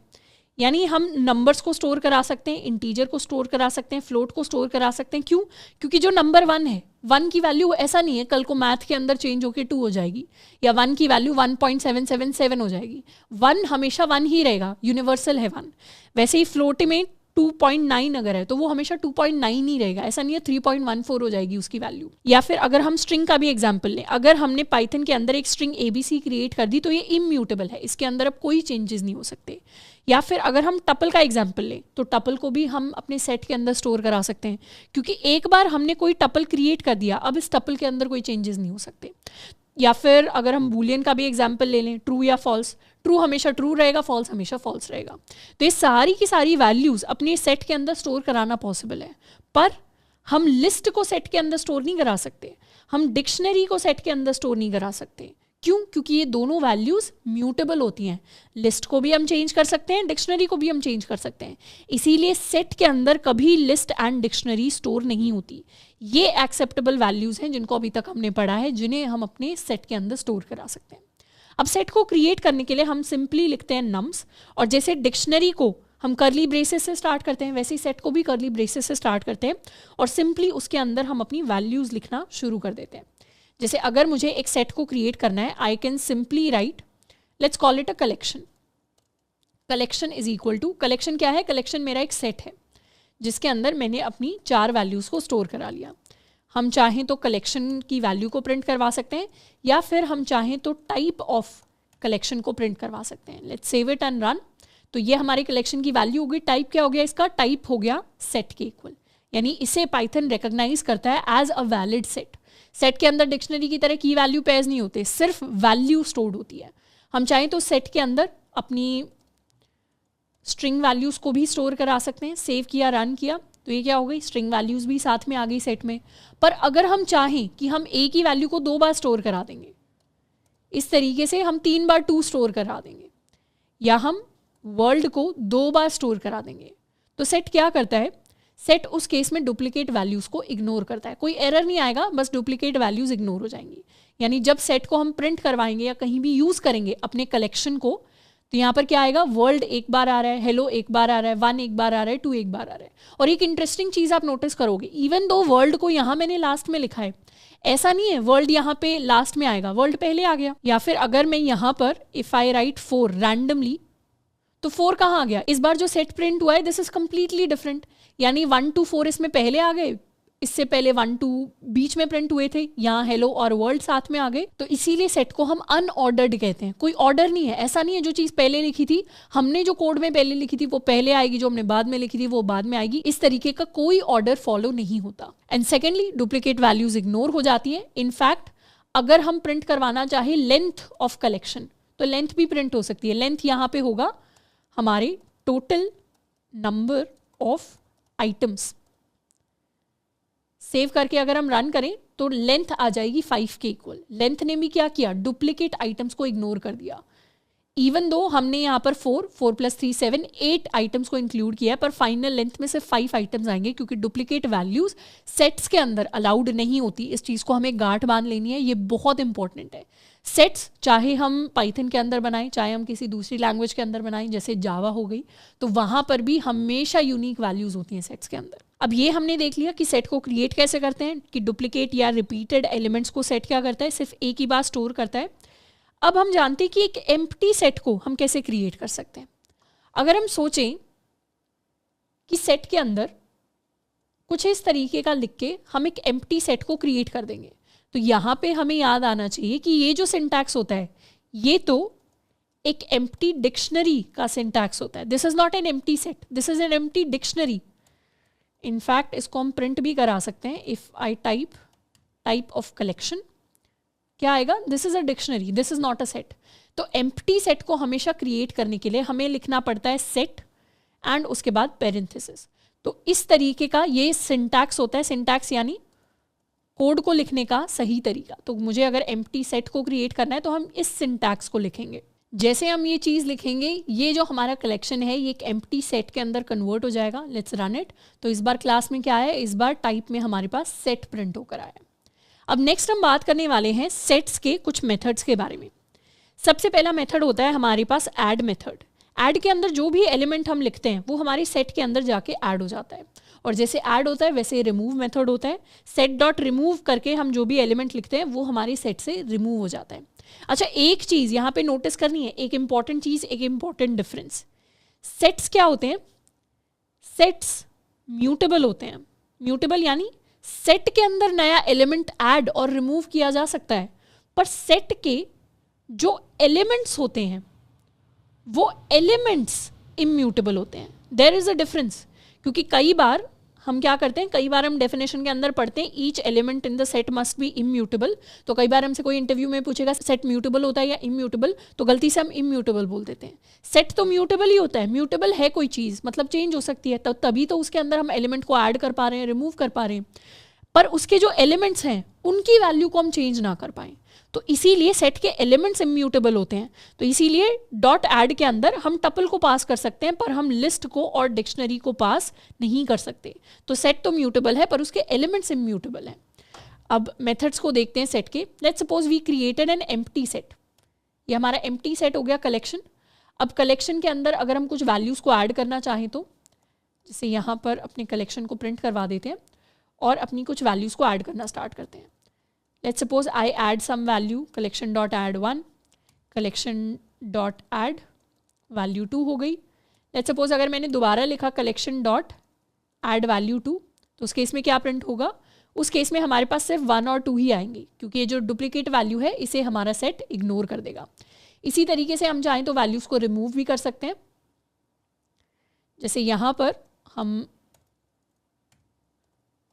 यानी हम नंबर्स को स्टोर करा सकते हैं, इंटीजर को स्टोर करा सकते हैं, फ्लोट को स्टोर करा सकते हैं। क्यों? क्योंकि जो नंबर 1 है, 1 की वैल्यू ऐसा नहीं है कल को मैथ के अंदर चेंज होकर 2 हो जाएगी, या 1 की वैल्यू 1.777 हो जाएगी, 1 हमेशा 1 ही रहेगा, यूनिवर्सल है 1। वैसे ही फ्लोट में 2.9 अगर है तो वो हमेशा 2.9 ही रहेगा, ऐसा नहीं है 3.14 हो जाएगी उसकी वैल्यू। या फिर अगर हम स्ट्रिंग का भी एग्जांपल लें, अगर हमने पाइथन के अंदर एक स्ट्रिंग ABC क्रिएट कर दी तो ये इम्यूटेबल है, इसके अंदर अब कोई चेंजेस नहीं हो सकते। या फिर अगर हम टपल का एग्जांपल लें तो टपल को भी हम अपने सेट के अंदर स्टोर करा सकते हैं, क्योंकि एक बार हमने कोई टपल क्रिएट कर दिया, अब इस टपल के अंदर कोई चेंजेस नहीं हो सकते। या फिर अगर हम बूलियन का भी एग्जांपल ले लें, ट्रू या फॉल्स, ट्रू हमेशा ट्रू रहेगा, फॉल्स हमेशा फॉल्स रहेगा। तो ये सारी की सारी वैल्यूज़ अपने सेट के अंदर स्टोर कराना पॉसिबल है, पर हम लिस्ट को सेट के अंदर स्टोर नहीं करा सकते, हम डिक्शनरी को सेट के अंदर स्टोर नहीं करा सकते। क्यों? क्योंकि ये दोनों वैल्यूज़ म्यूटेबल होती हैं, लिस्ट को भी हम चेंज कर सकते हैं, डिक्शनरी को भी हम चेंज कर सकते हैं, इसीलिए सेट के अंदर कभी लिस्ट एंड डिक्शनरी स्टोर नहीं होती। ये एक्सेप्टेबल वैल्यूज़ हैं जिनको अभी तक हमने पढ़ा है, जिन्हें हम अपने सेट के अंदर स्टोर करा सकते हैं। अब सेट को क्रिएट करने के लिए हम सिंपली लिखते हैं नम्स, और जैसे डिक्शनरी को हम करली ब्रेसेस से स्टार्ट करते हैं, वैसे ही सेट को भी करली ब्रेसेस से स्टार्ट करते हैं, और सिंपली उसके अंदर हम अपनी वैल्यूज़ लिखना शुरू कर देते हैं। जैसे अगर मुझे एक सेट को क्रिएट करना है, I can simply write, let's call it a collection. Collection is equal to, collection क्या है? कलेक्शन मेरा एक सेट है जिसके अंदर मैंने अपनी 4 वैल्यूज़ को स्टोर करा लिया। हम चाहें तो कलेक्शन की वैल्यू को प्रिंट करवा सकते हैं, या फिर हम चाहें तो टाइप ऑफ कलेक्शन को प्रिंट करवा सकते हैं। Let's save it and run. तो ये हमारे कलेक्शन की वैल्यू होगी। टाइप क्या हो गया इसका? टाइप हो गया सेट के इक्वल, यानी इसे पाइथन रिकॉग्नाइज करता है as a valid set. Set के अंदर डिक्शनरी की तरह की वैल्यू पेयर्स नहीं होते, सिर्फ वैल्यू स्टोर्ड होती है। हम चाहें तो सेट के अंदर अपनी स्ट्रिंग वैल्यूज़ को भी स्टोर करा सकते हैं। सेव किया, रन किया, तो ये क्या हो गई, स्ट्रिंग वैल्यूज़ भी साथ में आ गई सेट में। पर अगर हम चाहें कि हम एक ही वैल्यू को 2 बार स्टोर करा देंगे, इस तरीके से हम 3 बार 2 स्टोर करा देंगे, या हम वर्ल्ड को 2 बार स्टोर करा देंगे, तो सेट क्या करता है, सेट उस केस में डुप्लीकेट वैल्यूज़ को इग्नोर करता है। कोई एरर नहीं आएगा, बस डुप्लीकेट वैल्यूज़ इग्नोर हो जाएंगी। यानी जब सेट को हम प्रिंट करवाएंगे या कहीं भी यूज़ करेंगे अपने कलेक्शन को, तो यहाँ पर क्या आएगा, वर्ल्ड एक बार आ रहा है, हेलो एक बार आ रहा है, 1 एक बार आ रहा है, 2 एक बार आ रहा है। और एक इंटरेस्टिंग चीज़ आप नोटिस करोगे, इवन दो वर्ल्ड को यहाँ मैंने लास्ट में लिखा है, ऐसा नहीं है वर्ल्ड यहाँ पे लास्ट में आएगा, वर्ल्ड पहले आ गया। या फिर अगर मैं यहाँ पर इफ़ आई राइट 4 रैंडमली, तो 4 कहाँ आ गया, इस बार जो सेट प्रिंट हुआ है दिस इज कंप्लीटली डिफरेंट। यानी 1 to 4 इसमें पहले आ गए, इससे पहले 1 2 बीच में प्रिंट हुए थे, यहाँ हेलो और वर्ल्ड साथ में आ गए। तो इसीलिए सेट को हम अनऑर्डर्ड कहते हैं। कोई ऑर्डर नहीं है, ऐसा नहीं है जो चीज़ पहले लिखी थी, हमने जो कोड में पहले लिखी थी वो पहले आएगी, जो हमने बाद में लिखी थी वो बाद में आएगी। इस तरीके का कोई ऑर्डर फॉलो नहीं होता। And secondly, duplicate values ignore हो जाती है। इनफैक्ट अगर हम प्रिंट करवाना चाहे लेंथ ऑफ कलेक्शन, तो लेंथ भी प्रिंट हो सकती है। लेंथ यहाँ पे होगा हमारे total number of items. Save करके अगर हम रन करें तो लेंथ आ जाएगी 5 के इक्वल। लेंथ ने भी क्या किया, डुप्लीकेट आइटम्स को इग्नोर कर दिया। इवन दो हमने यहाँ पर 4 + 3 7 8 आइटम्स को इंक्लूड किया है, पर फाइनल लेंथ में सिर्फ 5 आइटम्स आएंगे, क्योंकि डुप्लीकेट वैल्यूज सेट्स के अंदर अलाउड नहीं होती। इस चीज़ को हमें गांठ बांध लेनी है, ये बहुत इंपॉर्टेंट है। सेट्स चाहे हम पाइथन के अंदर बनाएं, चाहे हम किसी दूसरी लैंग्वेज के अंदर बनाएं, जैसे जावा हो गई, तो वहाँ पर भी हमेशा यूनिक वैल्यूज होती हैं सेट्स के अंदर। अब ये हमने देख लिया कि सेट को क्रिएट कैसे करते हैं, कि डुप्लीकेट या रिपीटेड एलिमेंट्स को सेट क्या करता है, सिर्फ एक ही बार स्टोर करता है। अब हम जानते हैं कि एक एम्प्टी सेट को हम कैसे क्रिएट कर सकते हैं। अगर हम सोचें कि सेट के अंदर कुछ इस तरीके का लिख के हम एक एम्प्टी सेट को क्रिएट कर देंगे, तो यहाँ पे हमें याद आना चाहिए कि ये जो सिंटैक्स होता है ये तो एक एम्प्टी डिक्शनरी का सिंटैक्स होता है। This is not an empty set, this is an empty dictionary. In fact इसको हम प्रिंट भी करा सकते हैं। If I type of collection, क्या आएगा, this is a dictionary, this is not a set. तो एम्प्टी सेट को हमेशा क्रिएट करने के लिए हमें लिखना पड़ता है सेट एंड उसके बाद पेरेंथेसिस। तो इस तरीके का ये सिंटैक्स होता है। सिंटैक्स यानी कोड को लिखने का सही तरीका। तो मुझे अगर एम्प्टी सेट को क्रिएट करना है तो हम इस सिंटैक्स को लिखेंगे। जैसे हम ये चीज़ लिखेंगे, ये जो हमारा कलेक्शन है ये एक एम्प्टी सेट के अंदर कन्वर्ट हो जाएगा। Let's run it. तो इस बार क्लास में क्या है, इस बार टाइप में हमारे पास सेट प्रिंट होकर आया। अब नेक्स्ट हम बात करने वाले हैं सेट्स के कुछ मेथड्स के बारे में। सबसे पहला मेथड होता है हमारे पास ऐड मेथड। ऐड के अंदर जो भी एलिमेंट हम लिखते हैं वो हमारे सेट के अंदर जाके ऐड हो जाता है। और जैसे ऐड होता है वैसे रिमूव मेथड होता है। सेट डॉट रिमूव करके हम जो भी एलिमेंट लिखते हैं वो हमारे सेट से रिमूव हो जाता है। अच्छा, एक चीज़ यहाँ पे नोटिस करनी है, एक इंपॉर्टेंट चीज़, एक इंपॉर्टेंट डिफरेंस। सेट्स क्या होते हैं, सेट्स म्यूटेबल होते हैं। म्यूटेबल यानी सेट के अंदर नया एलिमेंट ऐड और रिमूव किया जा सकता है, पर सेट के जो एलिमेंट्स होते हैं वो एलिमेंट्स इम्यूटेबल होते हैं। There is a difference. क्योंकि कई बार हम क्या करते हैं, कई बार हम डेफिनेशन के अंदर पढ़ते हैं each element in the set must be immutable. तो कई बार हमसे कोई इंटरव्यू में पूछेगा सेट म्यूटेबल होता है या इम्यूटेबल, तो गलती से हम इम्यूटेबल बोल देते हैं। सेट तो म्यूटेबल ही होता है। म्यूटेबल है कोई चीज़, मतलब चेंज हो सकती है, तो तभी तो उसके अंदर हम एलिमेंट को ऐड कर पा रहे हैं, रिमूव कर पा रहे हैं, पर उसके जो एलिमेंट्स हैं उनकी वैल्यू को हम चेंज ना कर पाएँ। तो इसीलिए सेट के एलिमेंट्स इम्यूटेबल होते हैं। तो इसीलिए डॉट ऐड के अंदर हम टपल को पास कर सकते हैं, पर हम लिस्ट को और डिक्शनरी को पास नहीं कर सकते। तो सेट तो म्यूटेबल है पर उसके एलिमेंट्स इम्यूटेबल हैं। अब मेथड्स को देखते हैं सेट के। Let's suppose we created an empty set. ये हमारा एम्प्टी सेट हो गया कलेक्शन। अब कलेक्शन के अंदर अगर हम कुछ वैल्यूज़ को ऐड करना चाहें तो जैसे यहाँ पर अपने कलेक्शन को प्रिंट करवा देते हैं और अपनी कुछ वैल्यूज़ को ऐड करना स्टार्ट करते हैं। Let's suppose I add some value, collection.add1, collection.add value 2 हो गई। Let's suppose अगर मैंने दोबारा लिखा collection.add value 2, तो उस केस में क्या प्रिंट होगा, उस केस में हमारे पास सिर्फ 1 और 2 ही आएंगे, क्योंकि ये जो डुप्लीकेट वैल्यू है इसे हमारा सेट इग्नोर कर देगा। इसी तरीके से हम चाहें तो वैल्यूज़ को रिमूव भी कर सकते हैं। जैसे यहाँ पर हम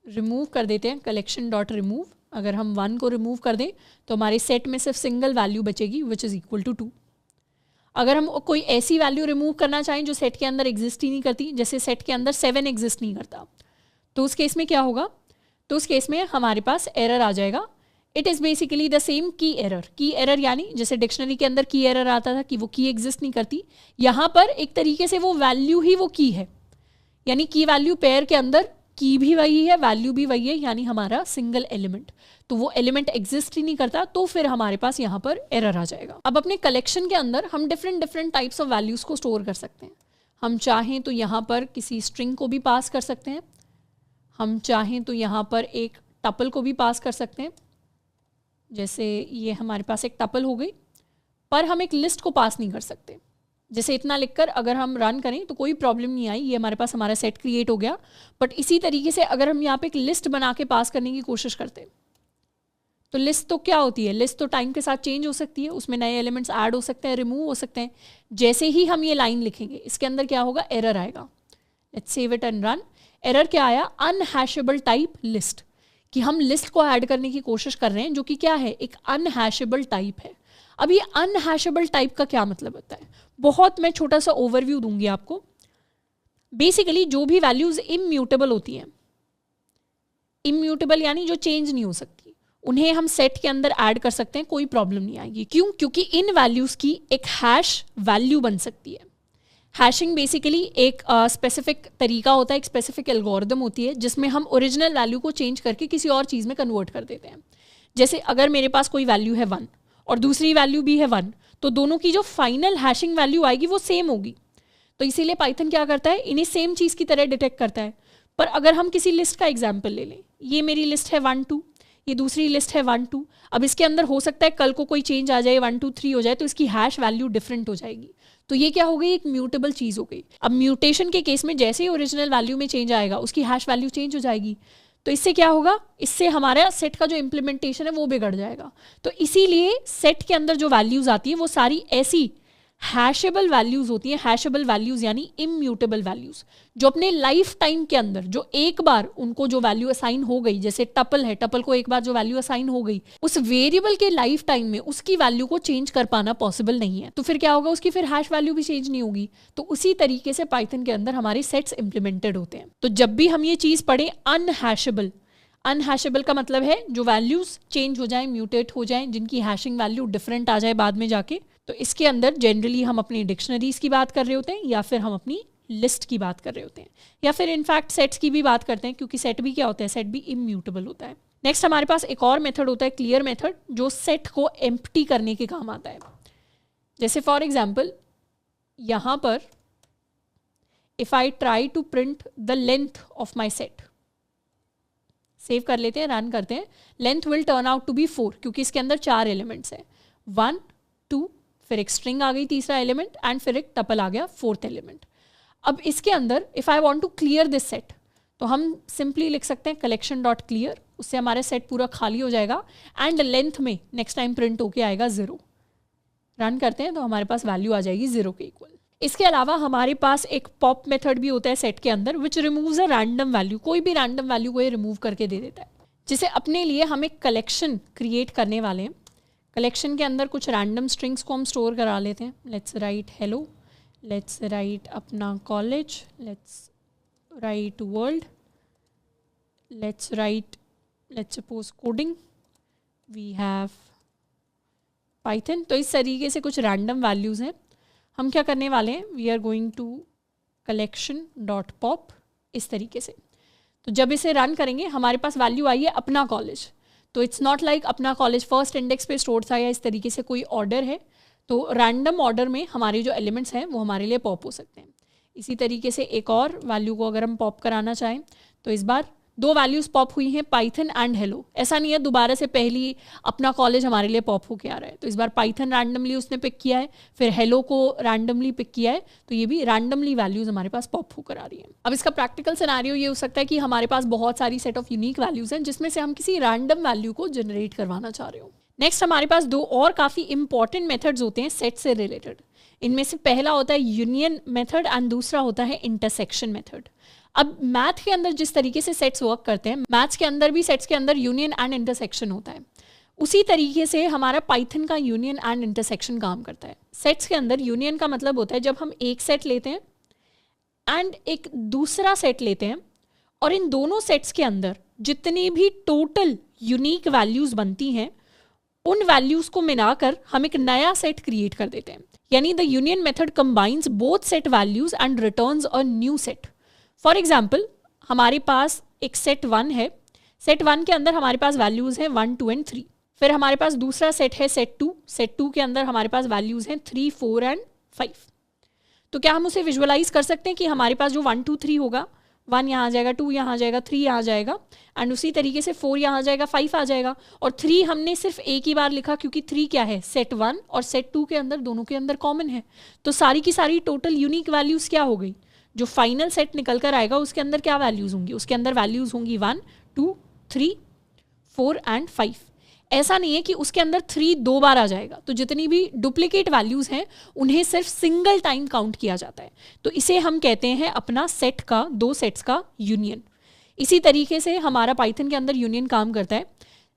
रिमूव कर देते हैं collection.remove। अगर हम 1 को रिमूव कर दें तो हमारे सेट में सिर्फ सिंगल वैल्यू बचेगी विच इज़ इक्वल टू 2। अगर हम कोई ऐसी वैल्यू रिमूव करना चाहें जो सेट के अंदर एग्जिस्ट ही नहीं करती, जैसे सेट के अंदर 7 एग्जिस्ट नहीं करता, तो उस केस में क्या होगा? तो उस केस में हमारे पास एरर आ जाएगा। It is basically the same की एरर। की एरर यानी जैसे डिक्शनरी के अंदर की एरर आता था कि वो की एग्जिस्ट नहीं करती, यहाँ पर एक तरीके से वो वैल्यू ही वो की है, यानी की वैल्यू पेयर के अंदर की भी वही है, वैल्यू भी वही है, यानी हमारा सिंगल एलिमेंट, तो वो एलिमेंट एग्जिस्ट ही नहीं करता, तो फिर हमारे पास यहाँ पर एरर आ जाएगा। अब अपने कलेक्शन के अंदर हम डिफरेंट टाइप्स ऑफ वैल्यूज़ को स्टोर कर सकते हैं। हम चाहें तो यहाँ पर किसी स्ट्रिंग को भी पास कर सकते हैं, हम चाहें तो यहाँ पर एक टपल को भी पास कर सकते हैं, जैसे ये हमारे पास एक टपल हो गई, पर हम एक लिस्ट को पास नहीं कर सकते। जैसे इतना लिखकर अगर हम रन करें तो कोई प्रॉब्लम नहीं आई, ये हमारे पास हमारा सेट क्रिएट हो गया। बट इसी तरीके से अगर हम यहाँ पे एक लिस्ट बना के पास करने की कोशिश करते हैं, तो लिस्ट तो क्या होती है? लिस्ट तो टाइम के साथ चेंज हो सकती है, उसमें नए एलिमेंट्स ऐड हो सकते हैं, रिमूव हो सकते हैं। जैसे ही हम ये लाइन लिखेंगे, इसके अंदर क्या होगा? एरर आएगा। Let's save it and run. Error क्या आया? अनहैशेबल टाइप लिस्ट, कि हम लिस्ट को ऐड करने की कोशिश कर रहे हैं जो कि क्या है? एक अनहैशेबल टाइप है। अब ये अनहैशेबल टाइप का क्या मतलब होता है? बहुत मैं छोटा सा ओवरव्यू दूंगी आपको। बेसिकली जो भी वैल्यूज इम्यूटेबल होती हैं, इम्यूटेबल यानी जो चेंज नहीं हो सकती, उन्हें हम सेट के अंदर ऐड कर सकते हैं, कोई प्रॉब्लम नहीं आएगी। क्यों? क्योंकि इन वैल्यूज की एक हैश वैल्यू बन सकती है। हैशिंग बेसिकली एक स्पेसिफिक तरीका होता है, एक स्पेसिफिक एल्गोरिदम होती है जिसमें हम ओरिजिनल वैल्यू को चेंज करके किसी और चीज़ में कन्वर्ट कर देते हैं। जैसे अगर मेरे पास कोई वैल्यू है 1 और दूसरी वैल्यू भी है 1, तो दोनों की जो फाइनल हैशिंग वैल्यू आएगी वो सेम होगी। तो इसीलिए पाइथन क्या करता है? इन्हें सेम चीज़ की तरह डिटेक्ट करता है। पर अगर हम किसी लिस्ट का एग्जाम्पल ले लें, ये मेरी लिस्ट है 1 2, ये दूसरी लिस्ट है 1 2, अब इसके अंदर हो सकता है कल को कोई चेंज आ जाए, 1 2 3 हो जाए, तो इसकी हैश वैल्यू डिफरेंट हो जाएगी। तो ये क्या हो गई? एक म्यूटेबल चीज़ हो गई। अब म्यूटेशन के केस में जैसे ही ओरिजिनल वैल्यू में चेंज आएगा, उसकी हैश वैल्यू चेंज हो जाएगी। तो इससे क्या होगा? इससे हमारा सेट का जो इम्प्लीमेंटेशन है वो बिगड़ जाएगा। तो इसीलिए सेट के अंदर जो वैल्यूज आती है वो सारी ऐसी हैशेबल वैल्यूज होती हैं। हैशेबल वैल्यूज यानी इम्यूटेबल वैल्यूज, जो अपने लाइफ टाइम के अंदर जो एक बार उनको जो वैल्यू असाइन हो गई, जैसे टपल है, टपल को एक बार जो वैल्यू असाइन हो गई, उस वेरिएबल के लाइफ टाइम में उसकी वैल्यू को चेंज कर पाना पॉसिबल नहीं है। तो फिर क्या होगा? उसकी फिर हैश वैल्यू भी चेंज नहीं होगी। तो उसी तरीके से पाइथन के अंदर हमारे सेट्स इंप्लीमेंटेड होते हैं। तो जब भी हम ये चीज़ पढ़ें अनहैशेबल, अनहैशेबल का मतलब है जो वैल्यूज चेंज हो जाएं, म्यूटेट हो जाएं, जिनकी हैशिंग वैल्यू डिफरेंट आ जाए बाद में जाके, तो इसके अंदर जनरली हम अपनी डिक्शनरीज की बात कर रहे होते हैं, या फिर हम अपनी लिस्ट की बात कर रहे होते हैं, या फिर इनफैक्ट सेट्स की भी बात करते हैं, क्योंकि सेट भी क्या होता है? सेट भी इम्यूटेबल होता है। नेक्स्ट हमारे पास एक और मेथड होता है, क्लियर मेथड, जो सेट को एम्प्टी करने के काम आता है। जैसे फॉर एग्जाम्पल यहाँ पर if I try to print the length of my set, save कर लेते हैं, रन करते हैं, length will turn out to be 4, क्योंकि इसके अंदर 4 एलिमेंट्स हैं, 1 2, फिर एक स्ट्रिंग आ गई तीसरा एलिमेंट, एंड फिर एक टपल आ गया 4th एलिमेंट। अब इसके अंदर if I want to clear this set, तो हम सिंपली लिख सकते हैं कलेक्शन डॉट क्लियर, उससे हमारा सेट पूरा खाली हो जाएगा, एंड लेंथ में नेक्स्ट टाइम प्रिंट होके आएगा 0। रन करते हैं तो हमारे पास वैल्यू आ जाएगी 0 के इक्वल। इसके अलावा हमारे पास एक पॉप मेथड भी होता है सेट के अंदर, विच रिमूव्स अ रैंडम वैल्यू। कोई भी रैंडम वैल्यू को ये रिमूव करके दे देता है। जैसे अपने लिए हम एक कलेक्शन क्रिएट करने वाले हैं, कलेक्शन के अंदर कुछ रैंडम स्ट्रिंग्स को हम स्टोर करा लेते हैं। Let's write hello, let's write अपना college, let's write world, let's write, let's suppose coding, we have Python. तो इस तरीके से कुछ रैंडम वैल्यूज़ हैं। हम क्या करने वाले हैं? We are going to collection dot pop, इस तरीके से। तो जब इसे रन करेंगे हमारे पास वैल्यू आई है अपना कॉलेज। तो इट्स नॉट लाइक अपना कॉलेज फर्स्ट इंडेक्स पे स्टोर था या इस तरीके से कोई ऑर्डर है, तो रैंडम ऑर्डर में हमारे जो एलिमेंट्स हैं वो हमारे लिए पॉप हो सकते हैं। इसी तरीके से एक और वैल्यू को अगर हम पॉप कराना चाहें, तो इस बार 2 वैल्यूज़ पॉप हुई हैं, पाइथन एंड हेलो। ऐसा नहीं है दोबारा से पहली अपना कॉलेज हमारे लिए पॉप होके आ रहा है। तो इस बार पाइथन रैंडमली उसने पिक किया है, फिर हेलो को रैंडमली पिक किया है, तो ये भी रैंडमली वैल्यूज़ हमारे पास पॉप होकर आ रही हैं। अब इसका प्रैक्टिकल सिनेरियो ये हो सकता है कि हमारे पास बहुत सारी सेट ऑफ यूनिक वैल्यूज़ हैं, जिसमें से हम किसी रैंडम वैल्यू को जनरेट करवाना चाह रहे हो। नेक्स्ट हमारे पास 2 और काफ़ी इंपॉर्टेंट मेथड्स होते हैं सेट से रिलेटेड। इनमें से पहला होता है यूनियन मेथड एंड दूसरा होता है इंटरसेक्शन मेथड। अब मैथ के अंदर जिस तरीके से सेट्स वर्क करते हैं, मैथ्स के अंदर भी सेट्स के अंदर यूनियन एंड इंटरसेक्शन होता है। उसी तरीके से हमारा पाइथन का यूनियन एंड इंटरसेक्शन काम करता है। सेट्स के अंदर यूनियन का मतलब होता है जब हम एक सेट लेते हैं एंड एक दूसरा सेट लेते हैं और इन दोनों सेट्स के अंदर जितनी भी टोटल यूनिक वैल्यूज बनती हैं उन वैल्यूज को मिलाकर हम एक नया सेट क्रिएट कर देते हैं। यानी the union method combines both set values and returns a new set. For example, हमारे पास एक सेट 1 है। सेट 1 के अंदर हमारे पास वैल्यूज हैं 1, 2 एंड 3। फिर हमारे पास दूसरा सेट है सेट 2। सेट 2 के अंदर हमारे पास वैल्यूज हैं 3, 4 एंड 5। तो क्या हम उसे विजुअलाइज कर सकते हैं कि हमारे पास जो 1, 2, 3 होगा, 1 यहाँ आ जाएगा, 2 यहाँ आ जाएगा, 3 यहाँ आ जाएगा एंड उसी तरीके से 4 यहाँ आ जाएगा, 5 आ जाएगा। और 3 हमने सिर्फ एक ही बार लिखा क्योंकि 3 क्या है, सेट 1 और सेट 2 के अंदर दोनों के अंदर कॉमन है। तो सारी की सारी टोटल यूनिक वैल्यूज क्या हो गई, जो फाइनल सेट निकल कर आएगा उसके अंदर क्या वैल्यूज होंगी, उसके अंदर वैल्यूज होंगी 1, 2, 3, 4 एंड 5। ऐसा नहीं है कि उसके अंदर 3 2 बार आ जाएगा। तो जितनी भी डुप्लीकेट वैल्यूज हैं उन्हें सिर्फ सिंगल टाइम काउंट किया जाता है। तो इसे हम कहते हैं अपना सेट का, 2 सेट्स का यूनियन। इसी तरीके से हमारा पाइथन के अंदर यूनियन काम करता है।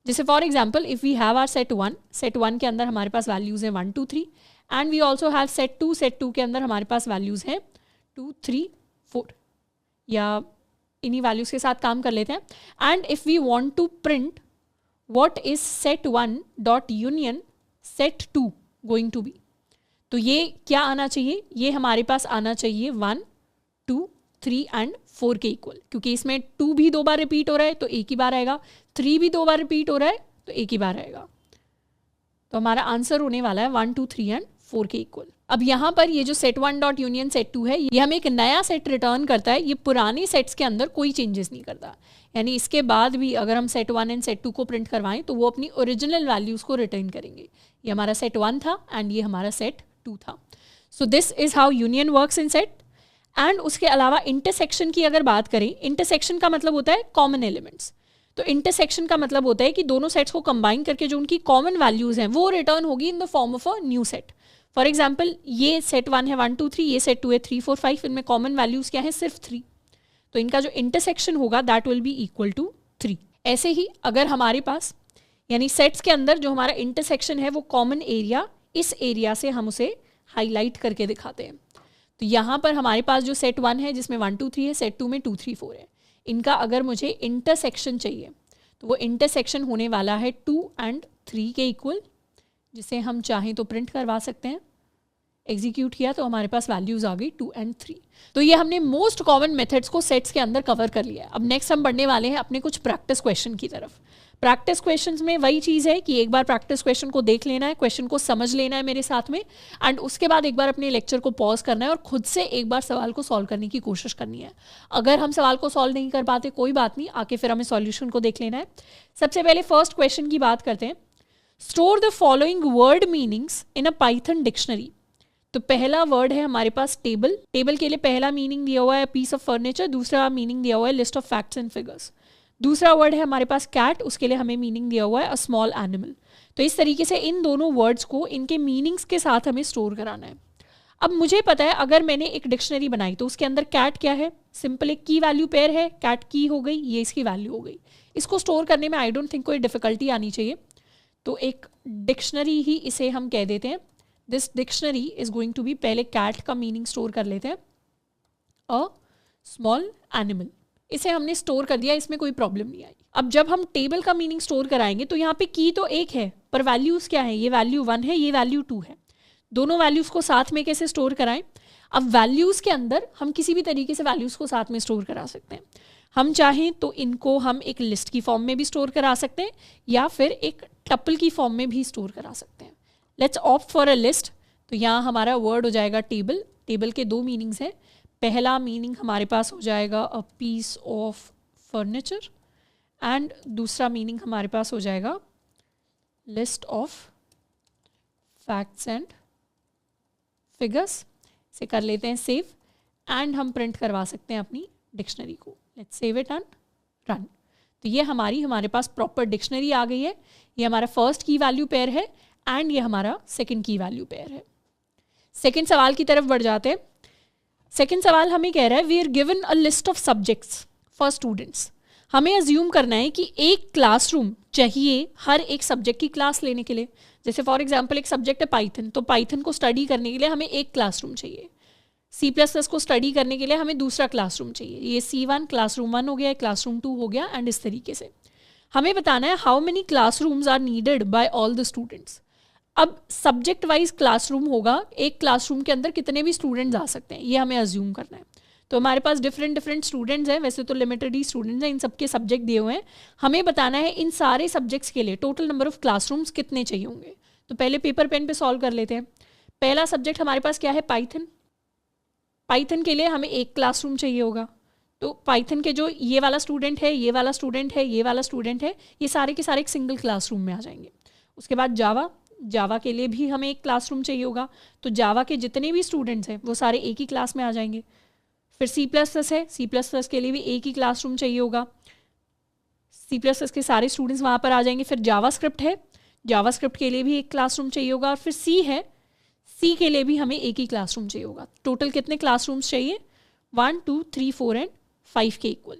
जैसे for example, if we have our set 1, set 1 के अंदर हमारे पास वैल्यूज हैं 1, 2, 3 and we also have set 2, set 2 के अंदर हमारे पास वैल्यूज हैं 2, 3, 4, या इन्हीं वैल्यूज के साथ काम कर लेते हैं। And if we want to print what is set 1 dot union set 2 going to be, तो ये क्या आना चाहिए, ये हमारे पास आना चाहिए 1, 2, 3 एंड 4 के इक्वल। क्योंकि इसमें 2 भी 2 बार रिपीट हो रहा है तो एक ही बार आएगा, 3 भी 2 बार रिपीट हो रहा है तो एक ही बार आएगा। तो हमारा आंसर होने वाला है 1, 2, 3 एंड 4 के इक्वल। अब यहाँ पर ये जो सेट 1 डॉट यूनियन सेट 2 है, ये हमें एक नया सेट रिटर्न करता है। ये पुराने सेट्स के अंदर कोई चेंजेस नहीं करता। यानी इसके बाद भी अगर हम सेट 1 एंड सेट 2 को प्रिंट करवाएं तो वो अपनी ओरिजिनल वैल्यूज को रिटर्न करेंगे। ये हमारा सेट 1 था एंड ये हमारा सेट 2 था। So this is how union works in set. And उसके अलावा इंटरसेक्शन की अगर बात करें, इंटरसेक्शन का मतलब होता है कॉमन एलिमेंट्स। तो इंटरसेक्शन का मतलब होता है कि दोनों सेट्स को कंबाइन करके जो उनकी कॉमन वैल्यूज हैं वो रिटर्न होगी in the form of a new set. For example, ये सेट 1 है 1, 2, 3, ये सेट 2 है 3, 4, 5, इनमें कॉमन वैल्यूज क्या है, सिर्फ 3। तो इनका जो इंटरसेक्शन होगा that will be equal to 3। ऐसे ही अगर हमारे पास यानी सेट्स के अंदर जो हमारा इंटरसेक्शन है वो कॉमन एरिया, इस एरिया से हम उसे हाईलाइट करके दिखाते हैं। तो यहाँ पर हमारे पास जो सेट 1 है जिसमें 1, 2, 3 है, सेट 2 में 2, 3, 4 है, इनका अगर मुझे इंटरसेक्शन चाहिए तो वो इंटरसेक्शन होने वाला है 2 एंड 3 के इक्वल, जिसे हम चाहें तो प्रिंट करवा सकते हैं। एग्जीक्यूट किया तो हमारे पास वैल्यूज आ गई 2 एंड 3। तो ये हमने मोस्ट कॉमन मेथड्स को सेट्स के अंदर कवर कर लिया है। अब नेक्स्ट हम बढ़ने वाले हैं अपने कुछ प्रैक्टिस क्वेश्चन की तरफ। प्रैक्टिस क्वेश्चंस में वही चीज़ है कि एक बार प्रैक्टिस क्वेश्चन को देख लेना है, क्वेश्चन को समझ लेना है मेरे साथ में, एंड उसके बाद एक बार अपने लेक्चर को पॉज करना है और खुद से एक बार सवाल को सॉल्व करने की कोशिश करनी है। अगर हम सवाल को सॉल्व नहीं कर पाते कोई बात नहीं, आके फिर हमें सॉल्यूशन को देख लेना है। सबसे पहले फर्स्ट क्वेश्चन की बात करते हैं। Store the following word meanings in a Python dictionary. तो पहला वर्ड है हमारे पास टेबल। टेबल के लिए पहला मीनिंग दिया हुआ है पीस ऑफ फर्नीचर, दूसरा मीनिंग दिया हुआ है list of facts and figures. दूसरा वर्ड है हमारे पास कैट, उसके लिए हमें मीनिंग दिया हुआ है अ स्मॉल एनिमल। तो इस तरीके से इन दोनों वर्ड्स को इनके मीनिंग्स के साथ हमें स्टोर कराना है। अब मुझे पता है अगर मैंने एक डिक्शनरी बनाई तो उसके अंदर कैट क्या है, सिंपल एक की वैल्यू पेयर है, कैट की हो गई, ये इसकी वैल्यू हो गई। इसको स्टोर करने में आई डोंट थिंक कोई डिफिकल्टी आनी चाहिए। तो एक डिक्शनरी ही इसे हम कह देते हैं। This dictionary is going to be, पहले कैट का मीनिंग स्टोर कर लेते हैं, अ स्मॉल एनिमल। इसे हमने स्टोर कर दिया, इसमें कोई प्रॉब्लम नहीं आई। अब जब हम टेबल का मीनिंग स्टोर कराएंगे तो यहाँ पे की तो एक है पर वैल्यूज क्या है, ये वैल्यू 1 है, ये वैल्यू 2 है। दोनों वैल्यूज को साथ में कैसे स्टोर कराएं। अब वैल्यूज के अंदर हम किसी भी तरीके से वैल्यूज को साथ में स्टोर करा सकते हैं। हम चाहें तो इनको हम एक लिस्ट की फॉर्म में भी स्टोर करा सकते हैं या फिर एक टपल की फॉर्म में भी स्टोर करा सकते हैं। Let's opt for a list. तो यहाँ हमारा वर्ड हो जाएगा टेबल। टेबल के 2 मीनिंग्स हैं। पहला मीनिंग हमारे पास हो जाएगा a piece of furniture and दूसरा मीनिंग हमारे पास हो जाएगा list of facts and figures. इसे कर लेते हैं सेव एंड हम प्रिंट करवा सकते हैं अपनी डिक्शनरी को। Let's save it and run. तो ये हमारे पास प्रॉपर डिक्शनरी आ गई है। ये हमारा फर्स्ट की वैल्यू पेयर है एंड ये हमारा सेकंड की वैल्यू पेयर है। सेकंड सवाल की तरफ बढ़ जाते हैं। सेकंड सवाल हमें कह रहा है we are given a list of subjects for students. हमें अज्यूम करना है कि एक क्लासरूम चाहिए हर एक सब्जेक्ट की क्लास लेने के लिए। जैसे फॉर एग्जांपल एक सब्जेक्ट है पाइथन, तो पाइथन को स्टडी करने के लिए हमें एक क्लासरूम चाहिए। C++ को स्टडी करने के लिए हमें दूसरा क्लासरूम चाहिए। ये C1 क्लासरूम 1 हो गया, क्लासरूम 2 हो गया, एंड इस तरीके से हमें बताना है how many classrooms are needed by all the students. अब सब्जेक्ट वाइज क्लासरूम होगा, एक क्लासरूम के अंदर कितने भी स्टूडेंट्स आ सकते हैं, ये हमें अज्यूम करना है। तो हमारे पास डिफरेंट स्टूडेंट्स हैं, वैसे तो लिमिटेड ही स्टूडेंट्स हैं, इन सबके सब्जेक्ट दिए हुए हैं। हमें बताना है इन सारे सब्जेक्ट्स के लिए टोटल नंबर ऑफ क्लासरूम्स कितने चाहिए होंगे। तो पहले पेपर पेन पे सॉल्व कर लेते हैं। पहला सब्जेक्ट हमारे पास क्या है, पाइथन। पाइथन के लिए हमें एक क्लासरूम चाहिए होगा। तो पाइथन के जो ये वाला स्टूडेंट है, ये वाला स्टूडेंट है, ये वाला स्टूडेंट है, ये सारे के सारे एक सिंगल क्लासरूम में आ जाएंगे। उसके बाद जावा के लिए भी हमें एक क्लासरूम चाहिए होगा। तो जावा के जितने भी स्टूडेंट्स हैं वो सारे एक ही क्लास में आ जाएंगे। फिर C++ है, C++ के लिए भी एक ही क्लासरूम चाहिए होगा, C++ के सारे स्टूडेंट्स वहाँ पर आ जाएंगे। फिर जावास्क्रिप्ट है, जावास्क्रिप्ट के लिए भी एक क्लासरूम चाहिए होगा। और फिर C है, C के लिए भी हमें एक ही क्लासरूम चाहिए होगा। टोटल कितने क्लासरूम्स चाहिए, 1 2 3 4 एंड 5 के इक्वल।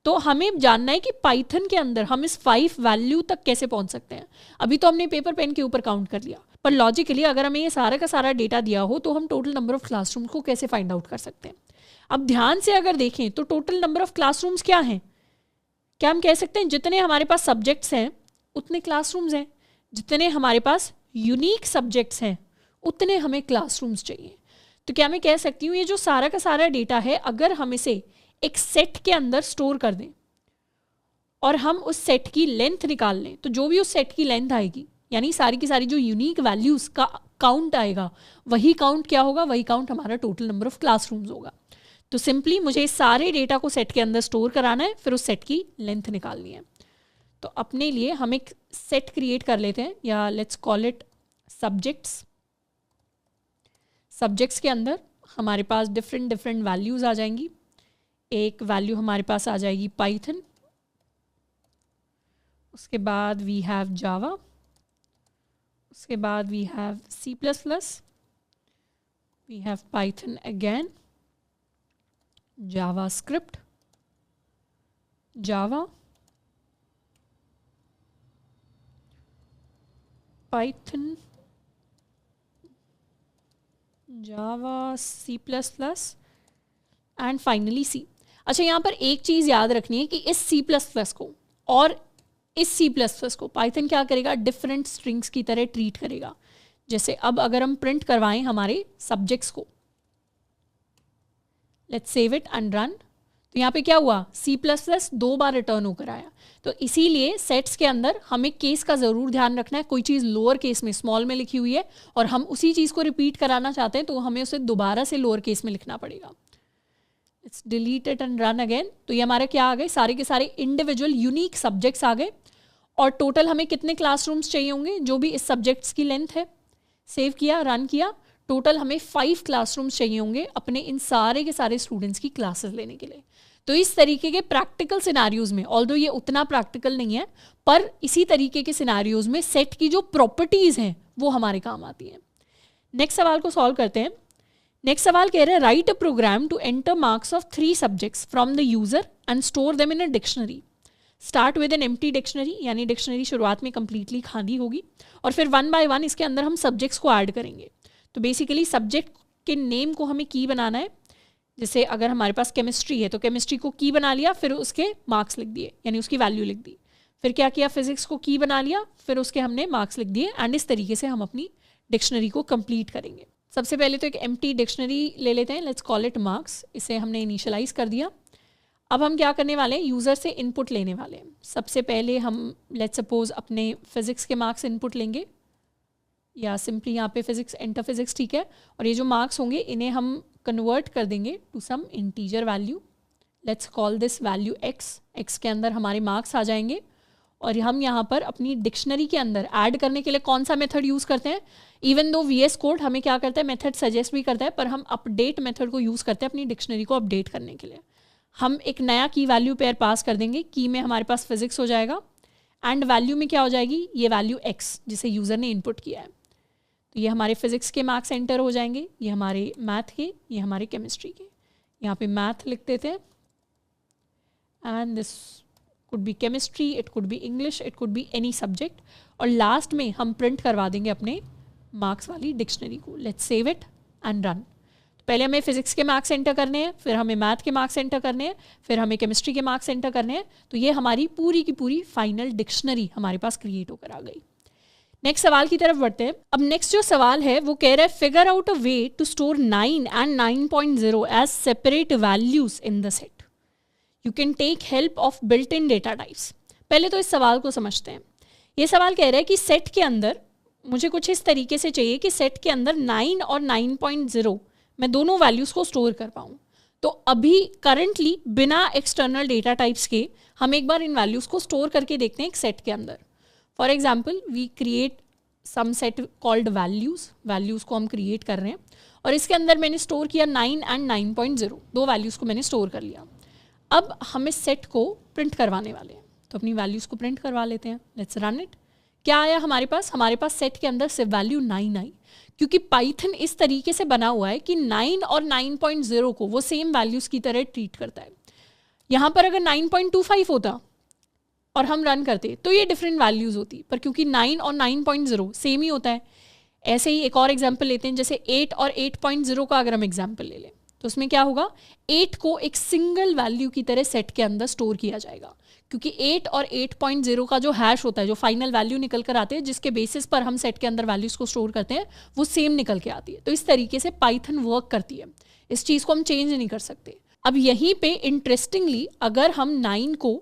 तो हमें जानना है कि पाइथन के अंदर हम इस 5 वैल्यू तक कैसे पहुंच सकते हैं। अभी तो हमने पेपर पेन के ऊपर काउंट कर लिया, पर लॉजिकली अगर हमें ये सारा का सारा डेटा दिया हो तो हम टोटल नंबर ऑफ क्लासरूम को कैसे फाइंड आउट कर सकते हैं। अब ध्यान से अगर देखें तो टोटल नंबर ऑफ क्लासरूम्स क्या हैं, क्या हम कह सकते हैं जितने हमारे पास सब्जेक्ट्स हैं उतने क्लासरूम्स हैं, जितने हमारे पास यूनिक सब्जेक्ट्स हैं उतने हमें क्लासरूम्स चाहिए। तो क्या मैं कह सकती हूँ ये जो सारा का सारा डेटा है, अगर हम इसे एक सेट के अंदर स्टोर कर दें और हम उस सेट की लेंथ निकाल लें, तो जो भी उस सेट की लेंथ आएगी, यानी सारी की सारी जो यूनिक वैल्यूज का काउंट आएगा, वही काउंट क्या होगा, वही काउंट हमारा टोटल नंबर ऑफ क्लासरूम्स होगा। तो सिंपली मुझे इस सारे डेटा को सेट के अंदर स्टोर कराना है, फिर उस सेट की लेंथ निकालनी है। तो अपने लिए हम एक सेट क्रिएट कर लेते हैं, या let's call it subjects. Subjects के अंदर हमारे पास डिफरेंट वैल्यूज आ जाएंगी। एक वैल्यू हमारे पास आ जाएगी पाइथन, उसके बाद वी हैव जावा, उसके बाद we have C++, we have Python again, JavaScript, Java, Python, Java, C++ and finally C। अच्छा, यहाँ पर एक चीज़ याद रखनी है कि इस C++ को और इस C++ को पाइथन क्या करेगा, डिफरेंट स्ट्रिंग्स की तरह ट्रीट करेगा। जैसे अब अगर हम प्रिंट करवाएं हमारे सब्जेक्ट्स को, let's save it and run, तो यहाँ पे क्या हुआ, C++ 2 बार रिटर्न होकर आया। तो इसीलिए सेट्स के अंदर हमें केस का ज़रूर ध्यान रखना है। कोई चीज़ लोअर केस में, स्मॉल में लिखी हुई है और हम उसी चीज़ को रिपीट कराना चाहते हैं, तो हमें उसे दोबारा से लोअर केस में लिखना पड़ेगा। It's delete it and run again. तो ये हमारे क्या आ गए, सारे के सारे इंडिविजुअल यूनिक सब्जेक्ट्स आ गए। और टोटल हमें कितने क्लासरूम्स चाहिए होंगे, जो भी इस सब्जेक्ट्स की लेंथ है। सेव किया, रन किया, टोटल हमें 5 क्लासरूम्स चाहिए होंगे अपने इन सारे के सारे स्टूडेंट्स की क्लासेस लेने के लिए। तो इस तरीके के प्रैक्टिकल सिनारियोज में, ऑल्दो ये उतना प्रैक्टिकल नहीं है, पर इसी तरीके के सिनारियोज में सेट की जो प्रॉपर्टीज हैं वो हमारे काम आती हैं। नेक्स्ट सवाल को सॉल्व करते हैं। नेक्स्ट सवाल कह रहे हैं write a program to enter marks of 3 subjects from the user and store them in a dictionary. Start with an empty dictionary, यानी डिक्शनरी शुरुआत में कंप्लीटली खाली होगी, और फिर 1 बाय 1 इसके अंदर हम सब्जेक्ट्स को ऐड करेंगे। तो बेसिकली सब्जेक्ट के नेम को हमें की बनाना है। जैसे अगर हमारे पास केमिस्ट्री है तो केमिस्ट्री को की बना लिया, फिर उसके मार्क्स लिख दिए, यानी उसकी वैल्यू लिख दी। फिर क्या किया, फिजिक्स को की बना लिया, फिर उसके हमने मार्क्स लिख दिए, एंड इस तरीके से हम अपनी डिक्शनरी को कंप्लीट करेंगे। सबसे पहले तो एक एम्प्टी डिक्शनरी ले लेते हैं, लेट्स कॉल इट मार्क्स। इसे हमने इनिशियलाइज कर दिया। अब हम क्या करने वाले हैं, यूज़र से इनपुट लेने वाले हैं। सबसे पहले हम लेट्स सपोज अपने फिजिक्स के मार्क्स इनपुट लेंगे, या सिंपली यहाँ पे फिजिक्स एंटर फिजिक्स, ठीक है। और ये जो मार्क्स होंगे इन्हें हम कन्वर्ट कर देंगे to some integer value. Let's call this value x के अंदर हमारे मार्क्स आ जाएंगे। और हम यहाँ पर अपनी डिक्शनरी के अंदर ऐड करने के लिए कौन सा मेथड यूज़ करते हैं, इवन दो VS कोड हमें क्या करता है, मेथड सजेस्ट भी करता है, पर हम अपडेट मेथड को यूज़ करते हैं अपनी डिक्शनरी को अपडेट करने के लिए। हम एक नया की वैल्यू पेयर पास कर देंगे, की में हमारे पास फिजिक्स हो जाएगा, एंड वैल्यू में क्या हो जाएगी, ये वैल्यू x जिसे यूज़र ने इनपुट किया है। तो ये हमारे फिजिक्स के मार्क्स एंटर हो जाएंगे, ये हमारे मैथ के, ये हमारे केमिस्ट्री के। यहाँ पे मैथ लिख देते हैं, and this could be chemistry, it could be English, it could be any subject, और लास्ट में हम प्रिंट करवा देंगे अपने मार्क्स वाली डिक्शनरी को. Let's save it and run. पहले हमें फिजिक्स के मार्क्स एंटर करने हैं, फिर हमें मैथ के मार्क्स एंटर करने हैं, फिर हमें केमिस्ट्री के मार्क्स एंटर करने हैं. तो ये हमारी पूरी की पूरी फाइनल डिक्शनरी हमारे पास क्रिएट होकर आ गई. नेक्स्ट सवाल की तरफ बढ़ते हैं. अब नेक्स्ट जो सवाल है वो कह रहा है figure out a way to store 9 and 9.0 as separate values in the set. You can take help of built in data types. पहले तो इस सवाल को समझते हैं. ये सवाल कह रहा है कि सेट के अंदर मुझे कुछ इस तरीके से चाहिए कि सेट के अंदर 9 और 9.0 मैं दोनों वैल्यूज़ को स्टोर कर पाऊँ. तो अभी करंटली बिना एक्सटर्नल डेटा टाइप्स के हम एक बार इन वैल्यूज़ को स्टोर करके देखते हैं एक सेट के अंदर. For example we create some set called values को हम क्रिएट कर रहे हैं, और इसके अंदर मैंने स्टोर किया 9 एंड 9.0, दो वैल्यूज़ को मैंने स्टोर कर लिया. अब हम इस सेट को प्रिंट करवाने वाले हैं, तो अपनी वैल्यूज़ को प्रिंट करवा लेते हैं. Let's run it. क्या आया हमारे पास? हमारे पास सेट के अंदर सिर्फ वैल्यू 9 आई, क्योंकि पाइथन इस तरीके से बना हुआ है कि 9 और 9.0 को वो सेम वैल्यूज़ की तरह ट्रीट करता है. यहाँ पर अगर 9.25 होता और हम रन करते तो ये डिफरेंट वैल्यूज़ होती, पर क्योंकि 9 और 9.0 सेम ही होता है. ऐसे ही एक और एग्जाम्पल लेते हैं, जैसे 8 और 8.0 का अगर हम एग्जाम्पल ले लें तो उसमें क्या होगा, 8 को एक सिंगल वैल्यू की तरह सेट के अंदर स्टोर किया जाएगा, क्योंकि 8 और 8.0 का जो हैश होता है, जो फाइनल वैल्यू निकल कर आते हैं, जिसके बेसिस पर हम सेट के अंदर वैल्यूज़ को स्टोर करते हैं, वो सेम निकल के आती है. तो इस तरीके से पाइथन वर्क करती है, इस चीज़ को हम चेंज नहीं कर सकते. अब यहीं पे इंटरेस्टिंगली अगर हम 9 को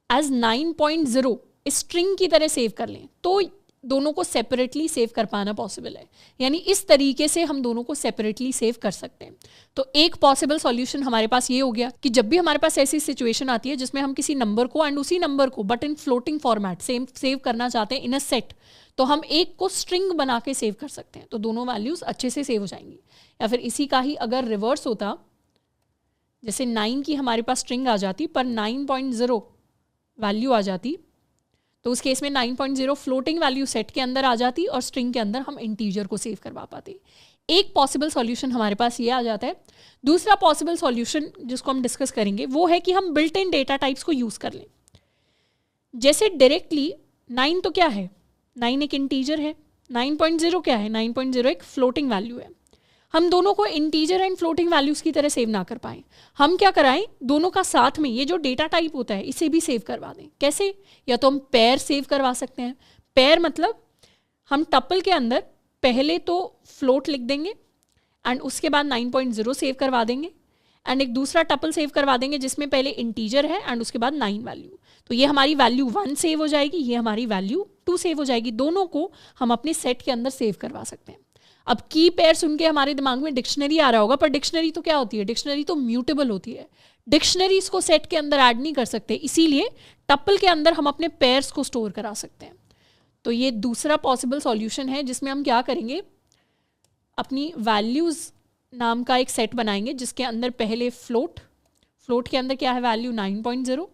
एज 9.0 स्ट्रिंग की तरह सेव कर लें तो दोनों को सेपरेटली सेव कर पाना पॉसिबल है. यानी इस तरीके से हम दोनों को सेपरेटली सेव कर सकते हैं. तो एक पॉसिबल सॉल्यूशन हमारे पास ये हो गया कि जब भी हमारे पास ऐसी सिचुएशन आती है जिसमें हम किसी नंबर को एंड उसी नंबर को but in floating format save करना चाहते हैं इन अ सेट, तो हम एक को स्ट्रिंग बना के सेव कर सकते हैं, तो दोनों वैल्यूज़ अच्छे से सेव हो जाएंगी. या फिर इसी का ही अगर रिवर्स होता, जैसे 9 की हमारे पास स्ट्रिंग आ जाती पर 9.0 वैल्यू आ जाती, तो उस केस में 9.0 फ्लोटिंग वैल्यू सेट के अंदर आ जाती और स्ट्रिंग के अंदर हम इंटीजर को सेव करवा पाते. एक पॉसिबल सॉल्यूशन हमारे पास ये आ जाता है. दूसरा पॉसिबल सॉल्यूशन जिसको हम डिस्कस करेंगे वो है कि हम बिल्ट इन डेटा टाइप्स को यूज़ कर लें. जैसे डायरेक्टली 9 तो क्या है, 9 एक इंटीजर है, 9.0 क्या है, 9.0 एक फ्लोटिंग वैल्यू है. हम दोनों को इंटीजर एंड फ्लोटिंग वैल्यूज़ की तरह सेव ना कर पाएँ, हम क्या कराएं, दोनों का साथ में ये जो डेटा टाइप होता है इसे भी सेव करवा दें. कैसे? या तो हम पेयर सेव करवा सकते हैं. पेयर मतलब हम टपल के अंदर पहले तो फ्लोट लिख देंगे एंड उसके बाद 9.0 सेव करवा देंगे, एंड एक दूसरा टपल सेव करवा देंगे जिसमें पहले इंटीजर है एंड उसके बाद 9 वैल्यू. तो ये हमारी वैल्यू 1 सेव हो जाएगी, ये हमारी वैल्यू 2 सेव हो जाएगी. दोनों को हम अपने सेट के अंदर सेव करवा सकते हैं. अब की पेयर सुन के हमारे दिमाग में डिक्शनरी आ रहा होगा, पर डिक्शनरी तो क्या होती है, डिक्शनरी तो म्यूटेबल होती है. डिक्शनरीज को सेट के अंदर ऐड नहीं कर सकते, इसीलिए टपल के अंदर हम अपने पेयर्स को स्टोर करा सकते हैं. तो ये दूसरा पॉसिबल सॉल्यूशन है जिसमें हम क्या करेंगे, अपनी वैल्यूज़ नाम का एक सेट बनाएंगे जिसके अंदर पहले फ्लोट के अंदर क्या है वैल्यू 9.0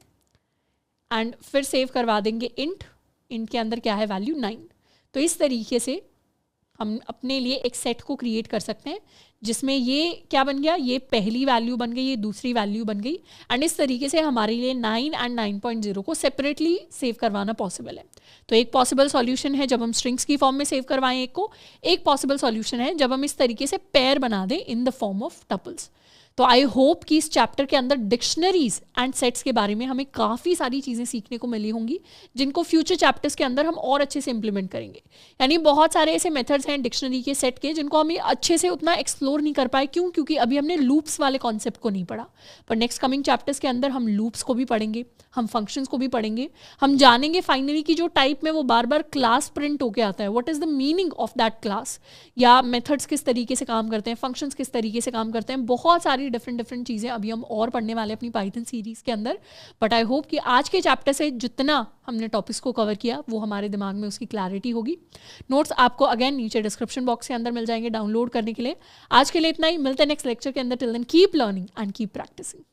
एंड फिर सेव करवा देंगे इंट के अंदर क्या है वैल्यू 9. तो इस तरीके से हम अपने लिए एक सेट को क्रिएट कर सकते हैं जिसमें ये क्या बन गया, ये पहली वैल्यू बन गई, ये दूसरी वैल्यू बन गई, एंड इस तरीके से हमारे लिए 9 एंड 9.0 को सेपरेटली सेव करवाना पॉसिबल है. तो एक पॉसिबल सॉल्यूशन है जब हम स्ट्रिंग्स की फॉर्म में सेव करवाएं एक पॉसिबल सॉल्यूशन है जब हम इस तरीके से पेयर बना दें in the form of tuples. तो आई होप कि इस चैप्टर के अंदर डिक्शनरीज एंड सेट्स के बारे में हमें काफ़ी सारी चीज़ें सीखने को मिली होंगी जिनको फ्यूचर चैप्टर्स के अंदर हम और अच्छे से इंप्लीमेंट करेंगे. यानी बहुत सारे ऐसे मेथड्स हैं डिक्शनरी के सेट के जिनको हम अच्छे से उतना एक्सप्लोर नहीं कर पाए. क्यों? क्योंकि अभी हमने लूप्स वाले कॉन्सेप्ट को नहीं पढ़ा. पर नेक्स्ट कमिंग चैप्टर्स के अंदर हम लूप्स को भी पढ़ेंगे, हम फंक्शंस को भी पढ़ेंगे, हम जानेंगे फाइनली की जो टाइप में वो बार बार क्लास प्रिंट होके आता है, what is the meaning of that class, या मेथड्स किस तरीके से काम करते हैं, फंक्शंस किस तरीके से काम करते हैं. बहुत सारी डिफरेंट चीज़ें अभी हम और पढ़ने वाले अपनी पाइथन सीरीज़ के अंदर. बट आई होप कि आज के चैप्टर से जितना हमने टॉपिक्स को कवर किया वो हमारे दिमाग में उसकी क्लैरिटी होगी. नोट्स आपको अगेन नीचे डिस्क्रिप्शन बॉक्स के अंदर मिल जाएंगे डाउनलोड करने के लिए. आज के लिए इतना ही, मिलते हैं नेक्स्ट लेक्चर के अंदर. Till then keep learning and keep practising.